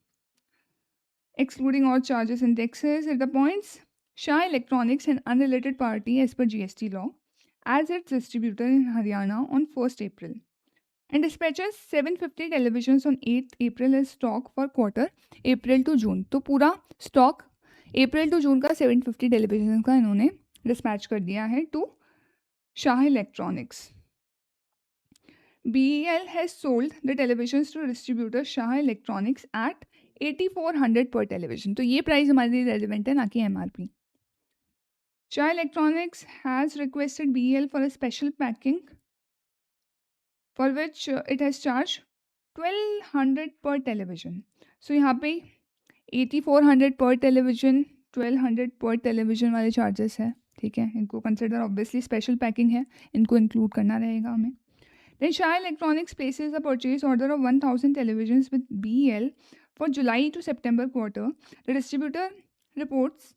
Speaker 1: Excluding all charges and taxes at the points, Shah electronics an unrelated party as per GST law as its distributor in Haryana on 1st April and dispatches 750 televisions on 8th April as stock for quarter April to June. तो पूरा stock April to जून का 750 television का इन्होंने dispatch कर दिया है to Shah electronics. BEL has sold the televisions to distributor Shah electronics at 8,400 per television. तो ये प्राइस हमारे लिए रेलिवेंट है, ना कि MRP. Shah Electronics has requested BEL for a special packing for which it has charged 1,200 per television. So यहाँ पे 8,400 per television, 1,200 per television वाले चार्जेस है. ठीक है, इनको कंसिडर ऑब्वियसली स्पेशल पैकिंग है, इनको इंक्लूड करना रहेगा हमें. Then Shah Electronics places a purchase order of 1,000 televisions with BEL for July to September quarter. The distributor reports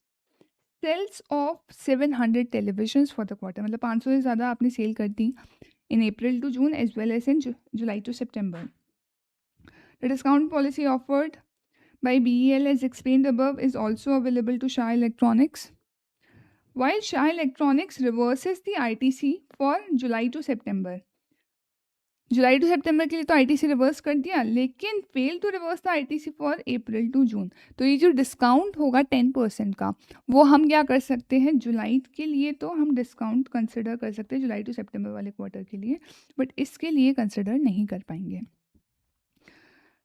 Speaker 1: sales of 700 televisions for the quarter. मतलब 500 से ज़्यादा आपने सेल कर दी in April to June as well as in July to September. The discount policy offered by BEL as explained above is also available to Shah Electronics. While Shah Electronics reverses the ITC for July to September. जुलाई to सितंबर के लिए तो ITC reverse कर दिया, लेकिन fail to reverse the ITC for April to June. तो ये जो डिस्काउंट होगा 10% का, वो हम क्या कर सकते हैं, जुलाई के लिए तो हम डिस्काउंट कंसिडर कर सकते हैं जुलाई टू सितंबर वाले क्वार्टर के लिए, बट इसके लिए कंसिडर नहीं कर पाएंगे.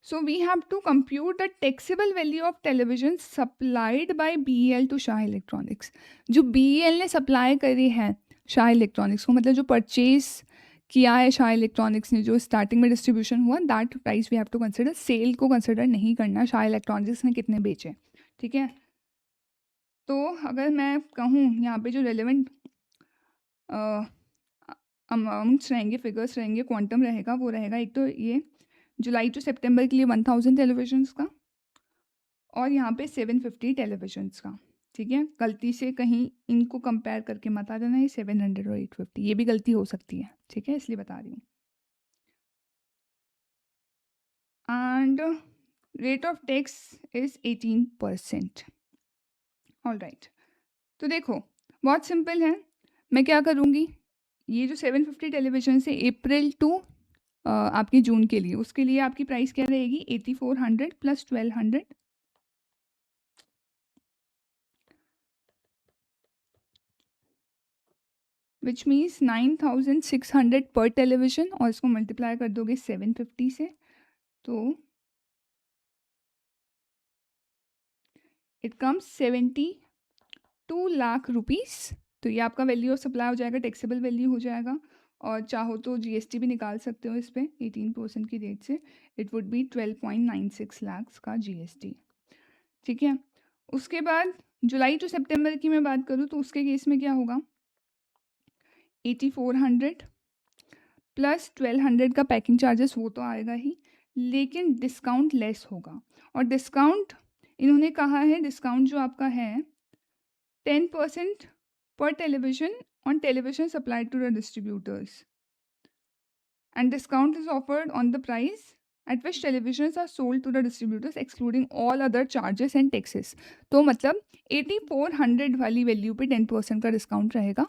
Speaker 1: So we have to compute the taxable value of television supplied by BEL to Shah electronics. जो बीईएल ने सप्लाई करी है शाह इलेक्ट्रॉनिक्स को, मतलब जो परचेज किया है शाह इलेक्ट्रॉनिक्स ने, जो स्टार्टिंग में डिस्ट्रीब्यूशन हुआ, that price we have to consider. Sale को कंसिडर नहीं करना, शाह इलेक्ट्रॉनिक्स ने कितने बेचे. ठीक है, तो अगर मैं कहूँ यहाँ पे जो रेलेवेंट अमाउंट्स रहेंगे, फिगर्स रहेंगे, क्वांटम रहेगा, वो रहेगा एक तो ये जुलाई टू सितंबर के लिए 1000 टेलीविजन्स का, और यहाँ पे 750 टेलीविजन्स का. ठीक है, गलती से कहीं इनको कंपेयर करके मत आ जाना, ये 700 और 850, ये भी गलती हो सकती है. ठीक है, इसलिए बता रही हूँ. And rate of tax is 18%. All right, तो देखो बहुत सिंपल है. मैं क्या करूँगी, ये जो 750 टेलीविजन से अप्रैल टू आपकी जून के लिए, उसके लिए आपकी प्राइस क्या रहेगी, 8400 प्लस 1200, विच मीन्स 9600 पर टेलीविजन, और इसको मल्टीप्लाई कर दोगे 750 से, तो इट कम्स 72 लाख रुपीस. तो ये आपका वैल्यू ऑफ सप्लाई हो जाएगा, टैक्सेबल वैल्यू हो जाएगा. और चाहो तो जीएसटी भी निकाल सकते हो इस पर 18% की रेट से. इट वुड बी 12.96 लाख का जीएसटी. ठीक है, उसके बाद जुलाई टू सितंबर की मैं बात करूँ तो उसके केस में क्या होगा, 8400 प्लस 1200 का पैकिंग चार्जेस, वो तो आएगा ही, लेकिन डिस्काउंट लेस होगा. और डिस्काउंट इन्होंने कहा है, डिस्काउंट जो आपका है 10% per television on television supplied to the distributors, and discount is offered on the price at which televisions are sold to the distributors excluding all other charges and taxes. तो मतलब 8400 वाली value पे 10% का discount रहेगा.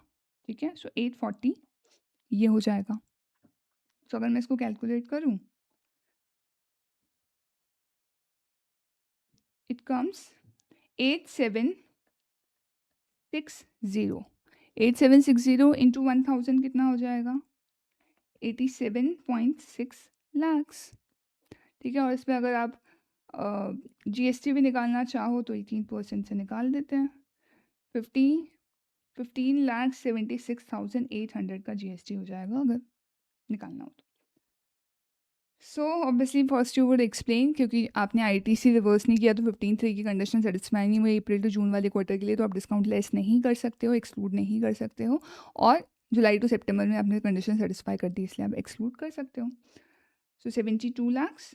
Speaker 1: ठीक है, सो 840 ये हो जाएगा. तो अगर मैं इसको कैलकुलेट करूँ, इट कम्स 8760. 8760 इंटू 1000 कितना हो जाएगा, 87.6 lakhs. ठीक है, और इस पर अगर आप जीएसटी भी निकालना चाहो तो 18% से निकाल देते हैं. 15,76,800 का जीएसटी हो जाएगा अगर निकालना हो तो. So obviously first you would explain, क्योंकि आपने आईटीसी रिवर्स नहीं किया तो 15/3 की कंडीशन सेटिस्फाई नहीं हुई अप्रैल टू जून वाले क्वार्टर के लिए, तो आप डिस्काउंट लेस नहीं कर सकते हो, एक्सक्लूड नहीं कर सकते हो. और जुलाई टू सितंबर में आपने कंडीशन सेटिस्फाई कर दी, इसलिए आप एक्सक्लूड कर सकते हो. सो 72 lakhs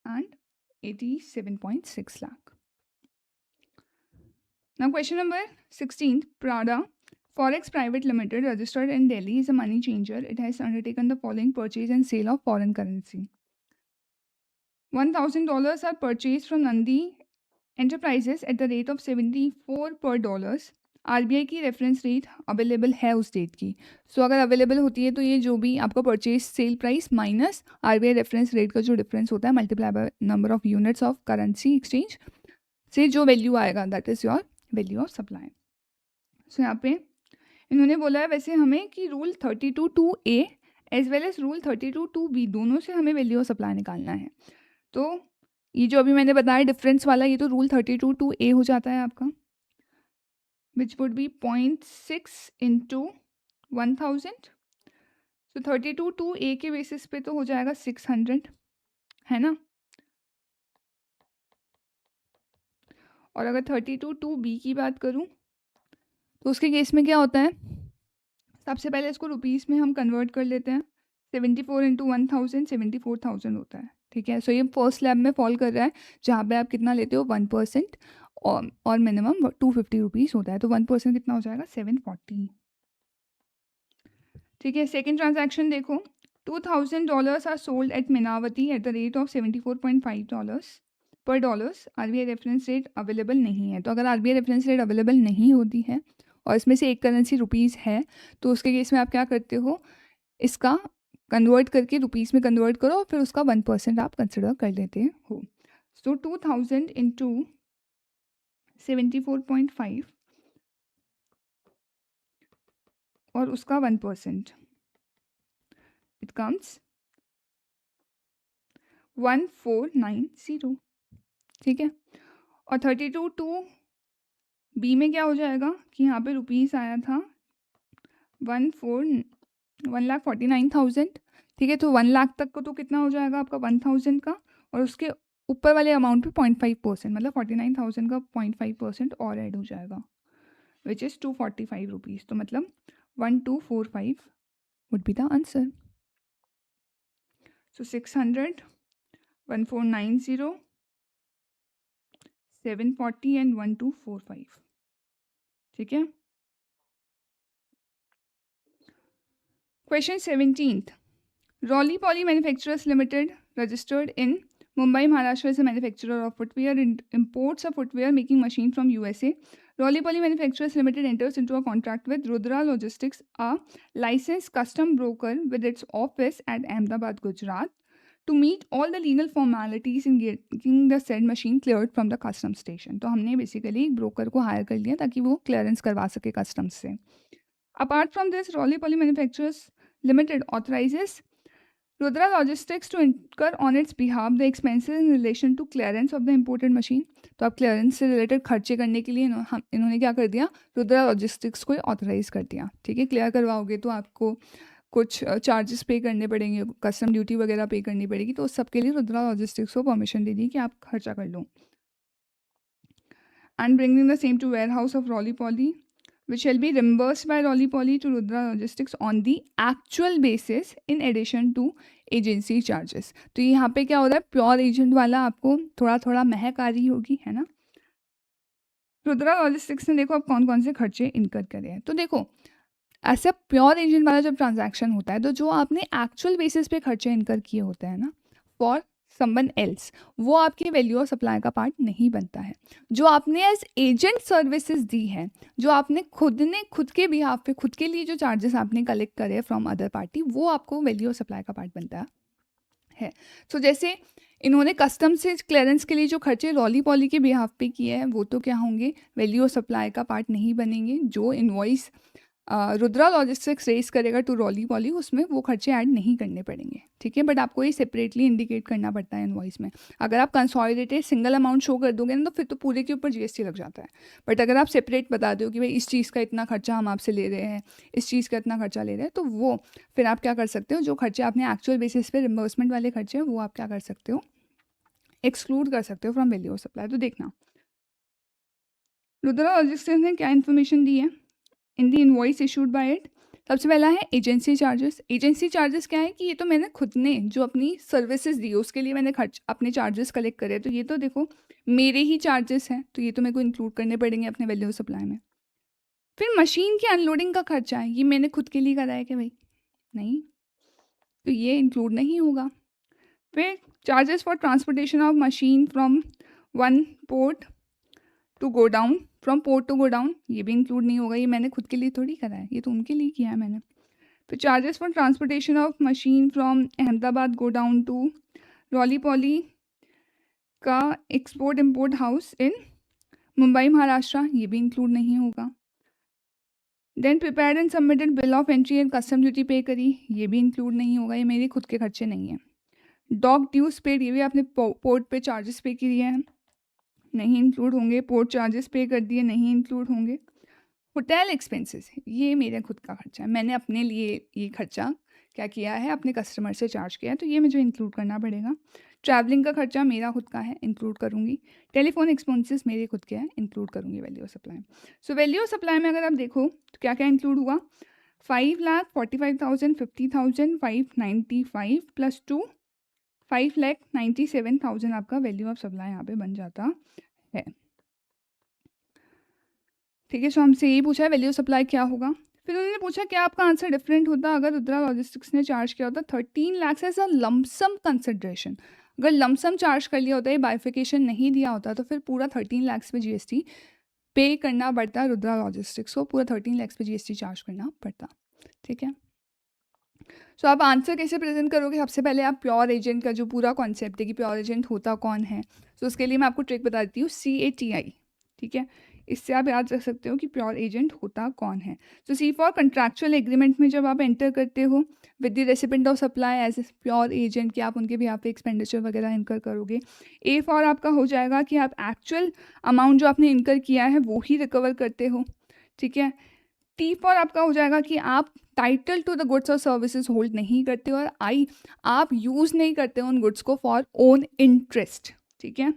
Speaker 1: and 87.6 lakh. Now question number 16. Prada Forex Private Limited, registered in Delhi, is a money changer. It has undertaken the following purchase and sale of foreign currency. $1,000 are purchased from Nandi Enterprises at the rate of 74 per dollars. RBI की reference rate available है उस date की. सो अगर available होती है तो ये जो भी आपका purchase sale price minus RBI reference rate का जो डिफरेंस होता है, multiply by number of units of currency exchange से जो वैल्यू आएगा, that is your value of supply. So यहाँ पे इन्होंने बोला है वैसे हमें कि rule 32(2)A as well as rule 32(2)B दोनों से हमें वैल्यू ऑफ सप्लाई निकालना है. तो ये जो अभी मैंने बताया डिफरेंस वाला, ये तो रूल 32(2)A हो जाता है आपका, which would be 0.6 into 1000. So 32(2)A के बेसिस पे तो हो जाएगा 600, है ना. और अगर 32(2)B की बात करूँ तो उसके केस में क्या होता है, सबसे पहले इसको रुपीज़ में हम कन्वर्ट कर लेते हैं। 74 इंटू 1000 74,000 होता है, ठीक है। सो ये फर्स्ट स्लैब में फॉल कर रहा है, जहाँ पे आप कितना लेते हो 1%, और मिनिमम 250 रुपीज़ होता है। तो 1% कितना हो जाएगा 740, ठीक है। सेकेंड ट्रांजैक्शन देखो, $2,000 are sold at Meenavati at the rate of $74.5 per dollars. RBI reference rate available नहीं है। तो अगर आरबीआई रेफरेंस रेट अवेलेबल नहीं होती है और इसमें से एक करेंसी रुपीज़ है, तो उसके केस में आप क्या करते हो, इसका कन्वर्ट करके रुपीज़ में कन्वर्ट करो और फिर उसका 1% आप कंसिडर कर लेते हो। सो 2000 इंटू 74.5 और उसका 1%, इट कम्स 1490, ठीक है। और 32 टू बी में क्या हो जाएगा कि यहाँ पे रुपीज़ आया था 1,49,000, ठीक है। तो 1 लाख तक को तो कितना हो जाएगा आपका 1000 का, और उसके ऊपर वाले अमाउंट पे 0.5%, मतलब 49,000 का 0.5% और ऐड हो जाएगा, विच इज़ 245 रुपीज़। तो मतलब 1245 would be the answer. So 600, 1490, 740 and 1245, ठीक है। Question 17th. Rolly Poly Manufacturers Limited, registered in Mumbai, Maharashtra, is a manufacturer of footwear and imports a footwear making machine from USA. Rolly Poly Manufacturers Limited enters into a contract with Rudra Logistics, a licensed custom broker with its office at Ahmedabad, Gujarat, to meet all the legal formalities in getting the said machine cleared from the customs station. तो हमने basically एक broker को higher कर लिया ताकि वो clearance करवा सके कस्टम्स से। Apart from this, Rolly Poly Manufacturers Limited authorizes Rudra Logistics to incur on its behalf the expenses in relation to clearance of the imported machine. तो आप क्लियरेंस से रिलेटेड खर्चे करने के लिए इन्होंने क्या कर दिया, रुद्रा लॉजिस्टिक्स को ऑथराइज कर दिया, ठीक है। क्लियर करवाओगे तो आपको कुछ चार्जेस पे करने पड़ेंगे, कस्टम ड्यूटी वगैरह पे करनी पड़ेगी, तो उस सब के लिए रुद्रा लॉजिस्टिक्स को परमिशन दे दी कि आप खर्चा कर लो। And bringing the same to warehouse of Roly Poly, which shall be reimbursed by Rolly Poly to Rudra Logistics on the actual basis in addition to agency charges. तो यहाँ पे क्या हो रहा है, प्योर एजेंट वाला आपको थोड़ा थोड़ा महक आ रही होगी, है ना। रुद्रा लॉजिस्टिक्स ने देखो अब कौन कौन से खर्चे इनकर करे हैं। तो देखो ऐसा प्योर एजेंट वाला जब ट्रांजैक्शन होता है, तो जो आपने एक्चुअल बेसिस पे खर्चे इनकर किए होते हैं ना फॉर समवन एल्स, वो आपकी वैल्यू ऑफ सप्लाई का पार्ट नहीं बनता है। जो आपने एज एजेंट सर्विसेज दी है, जो आपने खुद के बिहाफ पे खुद के लिए जो चार्जेस आपने कलेक्ट करे फ्रॉम अदर पार्टी, वो आपको वैल्यू ऑफ सप्लाई का पार्ट बनता है। सो जैसे इन्होंने कस्टम से क्लियरेंस के लिए जो खर्चे रॉली पॉली के बिहाफ पे किए हैं, वो तो क्या होंगे, वैल्यू ऑफ सप्लाई का पार्ट नहीं बनेंगे। जो इनवॉइस रुद्रा लॉजिस्टिक्स रेस करेगा टू रॉली पॉली, उसमें वो खर्चे ऐड नहीं करने पड़ेंगे, ठीक है। बट आपको ये सेपरेटली इंडिकेट करना पड़ता है इनवॉइस में। अगर आप कंसोलिडेटेड सिंगल अमाउंट शो कर दोगे ना, तो फिर तो पूरे के ऊपर जीएसटी लग जाता है। बट अगर आप सेपरेट बता दो कि भाई इस चीज़ का इतना खर्चा हम आपसे ले रहे हैं, इस चीज़ का इतना खर्चा ले रहे हैं, तो वो फिर आप क्या कर सकते हो, जो खर्चे आपने एक्चुअल बेसिस पे रिम्बर्समेंट वाले खर्चे हैं, वो आप क्या कर सकते हो, एक्सक्लूड कर सकते हो फ्रॉम वैल्यू ऑफ सप्लाई। तो देखना रुद्रा लॉजिस्टिक्स ने क्या इन्फॉर्मेशन दी है इन दी इनवॉइस इशूड बाय इट। सबसे पहला है एजेंसी चार्जेस। एजेंसी चार्जेस क्या है कि ये तो मैंने खुद ने जो अपनी सर्विसेज दी उसके लिए मैंने अपने चार्जेस कलेक्ट करे, तो ये तो देखो मेरे ही चार्जेस हैं, तो ये तो मेरे को इंक्लूड करने पड़ेंगे अपने वैल्यू ऑफ सप्लाई में। फिर मशीन की अनलोडिंग का खर्चा है, ये मैंने खुद के लिए करा है कि भाई नहीं, तो ये इंक्लूड नहीं होगा। फिर charges for transportation of machine from one port to godown, from port to godown, ये भी इंक्लूड नहीं होगा, ये मैंने खुद के लिए थोड़ी करा है, ये तो उनके लिए किया है मैंने। फिर charges for transportation of machine from Ahmedabad godown to Roly Poly का export import house in Mumbai Maharashtra, ये भी इंक्लूड नहीं होगा। Then prepared and submitted bill of entry and custom duty pay करी, ये भी इंक्लूड नहीं होगा, ये मेरे खुद के खर्चे नहीं हैं। डॉक ड्यूज पेड, ये भी आपने पोर्ट पे चार्जेस पे किए हैं, नहीं इंक्लूड होंगे। पोर्ट चार्जेस पे कर दिए, नहीं इंक्लूड होंगे। होटल एक्सपेंसेस, ये मेरा खुद का खर्चा है, मैंने अपने लिए ये खर्चा क्या किया है, अपने कस्टमर से चार्ज किया है, तो ये मुझे इंक्लूड करना पड़ेगा ट्रैवलिंग का खर्चा मेरा खुद का है, इंक्लूड करूँगी। टेलीफोन एक्सपेंसेस मेरे खुद के हैं, इंक्लूड करूँगी value of supply. So value of supply में अगर आप देखो तो क्या क्या इंक्लूड हुआ, 5,45,000, 50,000, 595 प्लस 2 5,97,000 आपका वैल्यू ऑफ सप्लाई यहाँ पे बन जाता है। ठीक है, सो हमसे यही पूछा है वैल्यू ऑफ सप्लाई क्या होगा। फिर उन्होंने पूछा क्या आपका आंसर डिफरेंट होता अगर रुद्रा लॉजिस्टिक्स ने चार्ज किया होता 13 lakh as a lump sum consideration. अगर लमसम चार्ज कर लिया होता, ये बाइफिकेशन नहीं दिया होता, तो फिर पूरा 13 लाख पे जीएसटी पे करना पड़ता रुद्रा लॉजिस्टिक्स को, पूरा 13 लाख पे जीएसटी चार्ज करना पड़ता। ठीक है, सो आप आंसर कैसे प्रेजेंट करोगे, सबसे पहले आप प्योर एजेंट का जो पूरा कॉन्सेप्ट है कि प्योर एजेंट होता कौन है, तो उसके लिए मैं आपको ट्रिक बता देती हूँ, CATI। ठीक है, इससे आप याद रख सकते हो कि प्योर एजेंट होता कौन है। तो C फॉर कंट्रैक्चुअल एग्रीमेंट में जब आप एंटर करते हो with the recipient of supply as a pure agent, कि आप उनके भी यहाँ पे एक्सपेंडिचर वगैरह इनकर करोगे। A फॉर आपका हो जाएगा कि आप एक्चुअल अमाउंट जो आपने इनकर किया है वो ही रिकवर करते हो। ठीक है, T फॉर आपका हो जाएगा कि आप टाइटल टू द गुड्स और सर्विसेज होल्ड नहीं करते हो, और I आप यूज़ नहीं करते हो उन गुड्स को फॉर ओन इंटरेस्ट। ठीक है,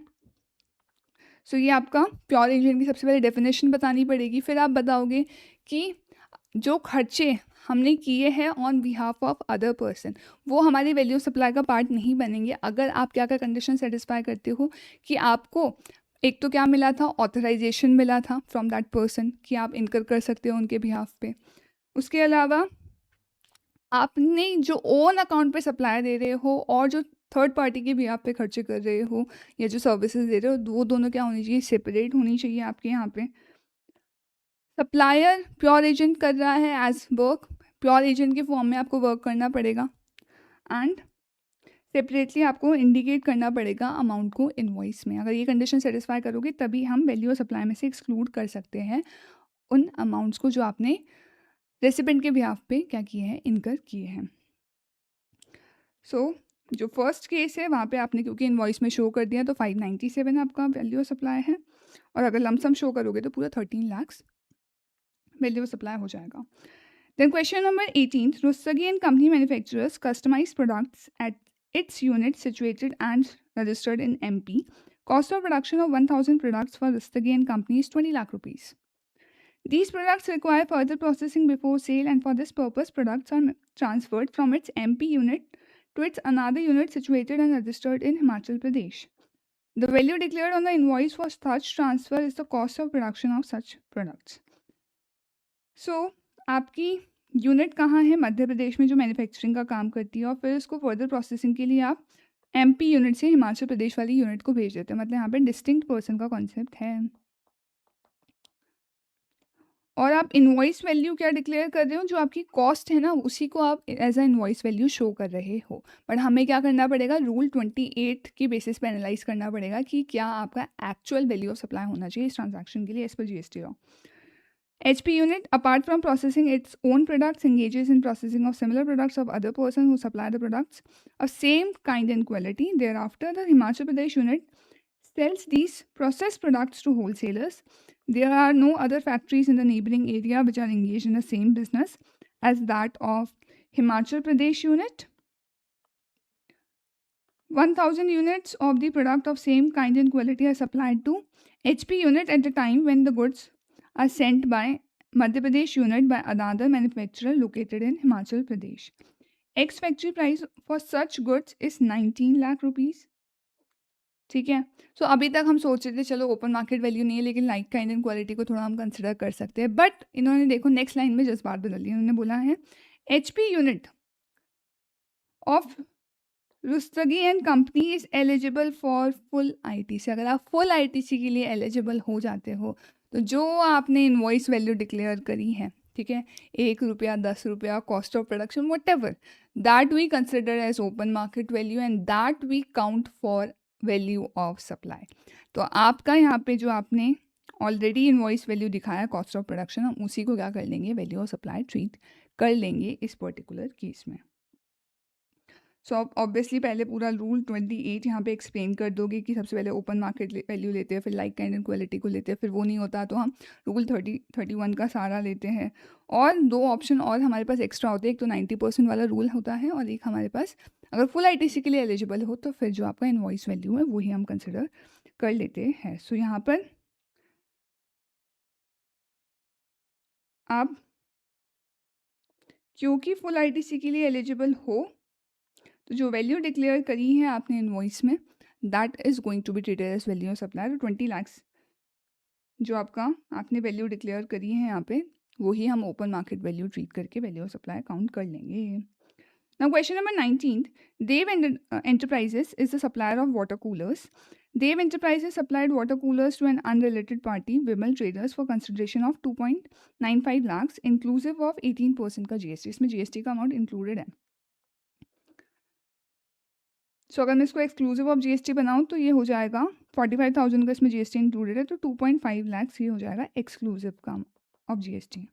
Speaker 1: सो ये आपका प्योर एजेंट की सबसे पहले डेफिनेशन बतानी पड़ेगी। फिर आप बताओगे कि जो खर्चे हमने किए हैं on behalf of other person वो हमारी वैल्यू सप्लाई का पार्ट नहीं बनेंगे अगर आप क्या क्या कंडीशन सेटिस्फाई करते हो कि आपको एक तो क्या मिला था, ऑथराइजेशन मिला था फ्रॉम दैट पर्सन कि आप इनकर कर सकते हो उनके बिहाफ पे। उसके अलावा आपने जो ओन अकाउंट पे सप्लाई दे रहे हो और जो थर्ड पार्टी के बिहाफ पे खर्चे कर रहे हो या जो सर्विसेज दे रहे हो, वो दोनों क्या होनी चाहिए, सेपरेट होनी चाहिए आपके यहाँ पे। सप्लायर प्योर एजेंट कर रहा है एज वर्क, प्योर एजेंट के फॉर्म में आपको वर्क करना पड़ेगा, एंड सेपरेटली आपको इंडिकेट करना पड़ेगा अमाउंट को इनवॉइस में। अगर ये कंडीशन सेटिस्फाई करोगे तभी हम वैल्यू ऑफ सप्लाई में से एक्सक्लूड कर सकते हैं उन अमाउंट्स को जो आपने रेसिपेंट के बिहाफ पे क्या किए हैं, इनकर किए हैं। सो जो फर्स्ट केस है वहाँ पे आपने क्योंकि इनवॉइस में शो कर दिया तो 597 आपका वैल्यू ऑफ सप्लाई है, और अगर लमसम शो करोगे तो पूरा 13 लाख वैल्यू ऑफ सप्लाई हो जाएगा। Then question number 18, Rustagi and Company manufacturers customize products at its unit situated and registered in MP. Cost of production of 1000 products for Rustagi and Company is 20 lakh rupees. These products require further processing before sale, and for this purpose products are transferred from its MP unit to its another unit situated and registered in Himachal Pradesh. The value declared on the invoice for such transfer is the cost of production of such products. So आपकी unit कहाँ है, मध्य प्रदेश में जो manufacturing का काम करती है, और फिर उसको फर्दर प्रोसेसिंग के लिए आप MP यूनिट से हिमाचल प्रदेश वाली यूनिट को भेज देते हैं। मतलब यहाँ पे डिस्टिंक्ट पर्सन का कॉन्सेप्ट है। और आप इनवॉइस वैल्यू क्या डिक्लेयर कर रहे हो, जो आपकी कॉस्ट है ना उसी को आप as a invoice value show कर रहे हो। बट हमें क्या करना पड़ेगा, रूल 28 के बेसिस पे एनालाइज करना पड़ेगा कि क्या आपका एक्चुअल वैल्यू ऑफ सप्लाई होना चाहिए इस ट्रांजैक्शन के लिए as per GST law. HP unit, apart from processing its own products, engages in processing of similar products of other persons who supply the products of same kind and quality. Thereafter, the Himachal Pradesh unit sells these processed products to wholesalers. There are no other factories in the neighboring area which are engaged in the same business as that of Himachal Pradesh unit. 1000 units of the product of same kind and quality are supplied to HP unit at the time when the goods are sent by Madhya Pradesh unit by another manufacturer located in Himachal Pradesh. Ex factory price for such goods is 19 lakh rupees. ठीक है, सो अभी तक हम सोच रहे थे चलो open market value नहीं है, लेकिन लाइक काइंड एंड क्वालिटी को थोड़ा हम कंसिडर कर सकते हैं। बट इन्होंने देखो नेक्स्ट लाइन में जज्बात बदल दिए, इन्होंने बोला है HP unit of Rustagi and company is eligible for full ITC। अगर आप फुल ITC के लिए एलिजिबल हो जाते हो तो जो आपने इनवॉइस वैल्यू डिक्लेयर करी है, ठीक है, 1 रुपया 10 रुपया cost of production whatever, that we consider as open market value and that we count for value of supply. तो आपका यहाँ पे जो आपने ऑलरेडी इनवॉइस वैल्यू दिखाया कॉस्ट ऑफ प्रोडक्शन, हम उसी को क्या कर लेंगे, वैल्यू ऑफ सप्लाई ट्रीट कर लेंगे इस पर्टिकुलर केस में। सो आप ऑब्वियसली पहले पूरा रूल 28 यहाँ पे एक्सप्लेन कर दोगे कि सबसे पहले ओपन मार्केट वैल्यू लेते हैं, फिर लाइक काइंड एंड क्वालिटी को लेते हैं, फिर वो नहीं होता तो हम रूल 31 का सारा लेते हैं। और 2 ऑप्शन और हमारे पास एक्स्ट्रा होते हैं, एक तो 90% वाला रूल होता है और एक हमारे पास अगर फुल आईटीसी के लिए एलिजिबल हो तो फिर जो आपका इनवॉइस वैल्यू है वही हम कंसिडर कर लेते हैं। सो यहाँ पर आप क्योंकि फुल आईटीसी के लिए एलिजिबल हो तो जो वैल्यू डिक्लेयर करी है आपने इनवॉइस में that is going to be treated as value of supply. तो 20 लाख्स जो आपका आपने वैल्यू डिक्लेयर करी है यहाँ पे वही हम ओपन मार्केट वैल्यू ट्रीट करके वैल्यू ऑफ सप्लाई काउंट कर लेंगे। Now question number 19, Dev enterprises is the supplier of water coolers. Dev enterprises supplied water coolers to an unrelated party Vimal traders for consideration of 2.95 lakhs inclusive of 18% का GST. इसमें GST का amount included है। सो अगर मैं इसको exclusive of GST बनाऊँ तो ये हो जाएगा 45,000 का इसमें जीएसटी इंक्लूडेड है, तो 2.5 लाख्स ये हो जाएगा एक्सक्लूसिव का of GST.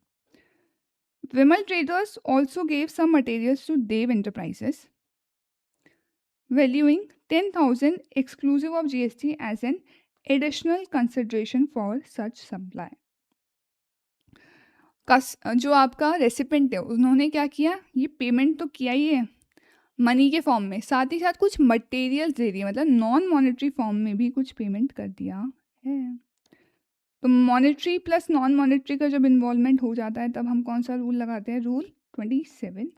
Speaker 1: Vimal traders also gave some materials to Dev enterprises valuing 10,000 exclusive of GST as an additional consideration for such supply। जो आपका रेसिपेंट है उन्होंने क्या किया, ये पेमेंट तो किया ही है मनी के फॉर्म में, साथ ही साथ कुछ मटेरियल्स दे दिए, मतलब नॉन मॉनेटरी फॉर्म में भी कुछ पेमेंट कर दिया है। तो मॉनेटरी प्लस नॉन मॉनेटरी का जब इन्वॉल्वमेंट हो जाता है तब हम कौन सा रूल लगाते हैं, रूल 27,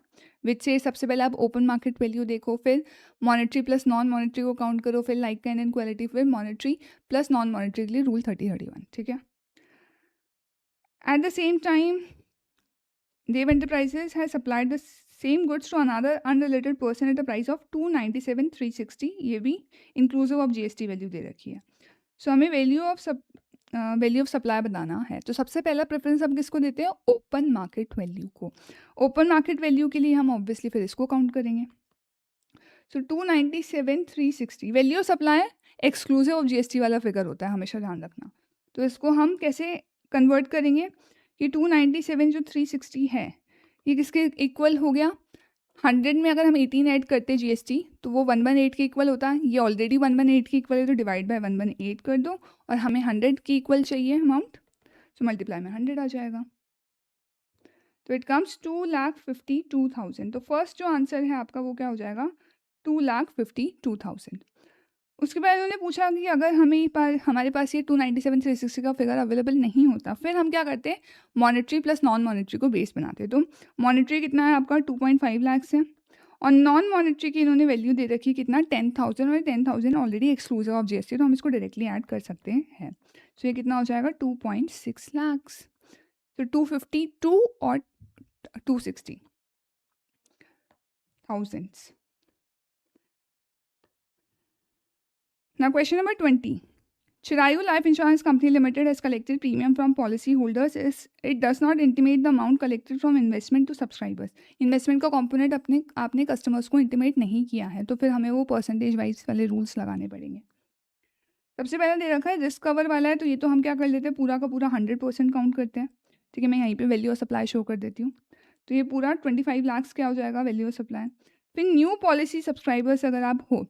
Speaker 1: विच से सबसे पहले आप ओपन मार्केट वैल्यू देखो, फिर मॉनेटरी प्लस नॉन मॉनेटरी को काउंट करो, फिर लाइक काइंड एंड क्वालिटी, फिर मॉनेटरी प्लस नॉन मॉनेटरी के लिए रूल 30-31। ठीक है। At the same time Dev enterprises has supplied the same goods to another unrelated person at the price of 297,360। ये भी इंक्लूसिव ऑफ जीएसटी वैल्यू दे रखी है। सो हमें वैल्यू ऑफ सप्लाई बताना है। तो सबसे पहला प्रेफरेंस हम किसको देते हैं, ओपन मार्केट वैल्यू को। ओपन मार्केट वैल्यू के लिए हम ऑब्वियसली फिर इसको काउंट करेंगे। सो 297,360 value of supply exclusive of GST वाला फिगर होता है, हमेशा ध्यान रखना। तो इसको हम कैसे कन्वर्ट करेंगे कि 297 जो 360 है ये किसके इक्वल हो गया, 100 में अगर हम 18 ऐड करते जीएसटी तो वो 118 के इक्वल होता है। ये ऑलरेडी 118 के इक्वल है तो डिवाइड बाय 118 कर दो, और हमें 100 के इक्वल चाहिए अमाउंट, सो मल्टीप्लाई में 100 आ जाएगा। तो इट कम्स 2,52,000। तो फर्स्ट जो आंसर है आपका वो क्या हो जाएगा, 2,52,000। उसके बाद उन्होंने पूछा कि अगर हमारे पास ये 297,360 का फिगर अवेलेबल नहीं होता फिर हम क्या करते हैं, मॉनेटरी प्लस नॉन मॉनेटरी को बेस बनाते हैं। तो मॉनेटरी कितना है आपका 2.5 लाख है, और नॉन मॉनेटरी की इन्होंने वैल्यू दे रखी कितना 10,000, और 10,000 ऑलरेडी एक्सक्लूसिव ऑफ जीएसटी, तो हम इसको डायरेक्टली ऐड कर सकते हैं। तो ये कितना हो जाएगा 2.6 लाख। तो 252 और 260 thousands. Now question number 20. Chirayu Life Insurance Company Limited has collected premium from policy holders. It does not intimate the amount collected from investment to subscribers. Investment का कंपोनेंट आपने कस्टमर्स को इंटीमेट नहीं किया है, तो फिर हमें वो परसेंटेज वाइज वाले रूल्स लगाने पड़ेंगे। सबसे पहले दे रखा है रिस्क कवर वाला है, तो ये तो हम क्या कर लेते हैं, पूरा का पूरा 100% काउंट करते हैं। ठीक है, मैं यहीं पे वैल्यू ऑफ सप्लाई शो कर देती हूँ। तो ये पूरा 25 लाख क्या हो जाएगा वैल्यू ऑफ सप्लाई। फिर न्यू पॉलिसी सब्सक्राइबर्स अगर आप हो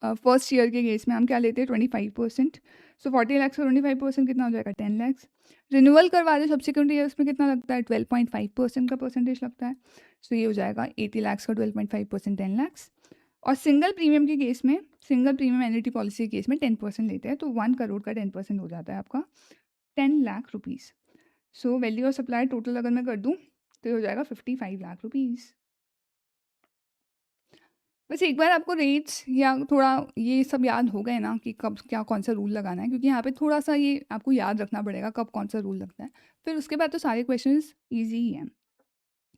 Speaker 1: फर्स्ट ईयर के केस में हम क्या लेते हैं 25%। सो 40 लाख का 25% कितना हो जाएगा 10 लाख। रिन्यूअल करवा दे सब्सिक्वेंट ईयर्स में कितना लगता है 12.5% का परसेंटेज लगता है। सो ये हो जाएगा 80 लाख का 12.5% 10 लाख। और सिंगल प्रीमियम के केस में, सिंगल प्रीमियम एन्युटी पॉलिसी के केस में 10% लेते हैं, तो 1 करोड़ का 10% हो जाता है आपका 10 lakh rupees. So value of supply total अगर मैं कर दूँ तो ये हो जाएगा 55 लाख रुपीज़। बस एक बार आपको रेट्स या थोड़ा ये सब याद हो गए ना कि कब क्या कौन सा रूल लगाना है, क्योंकि यहाँ पे थोड़ा सा ये आपको याद रखना पड़ेगा कब कौन सा रूल लगता है। फिर उसके बाद तो सारे क्वेश्चंस इजी ही हैं।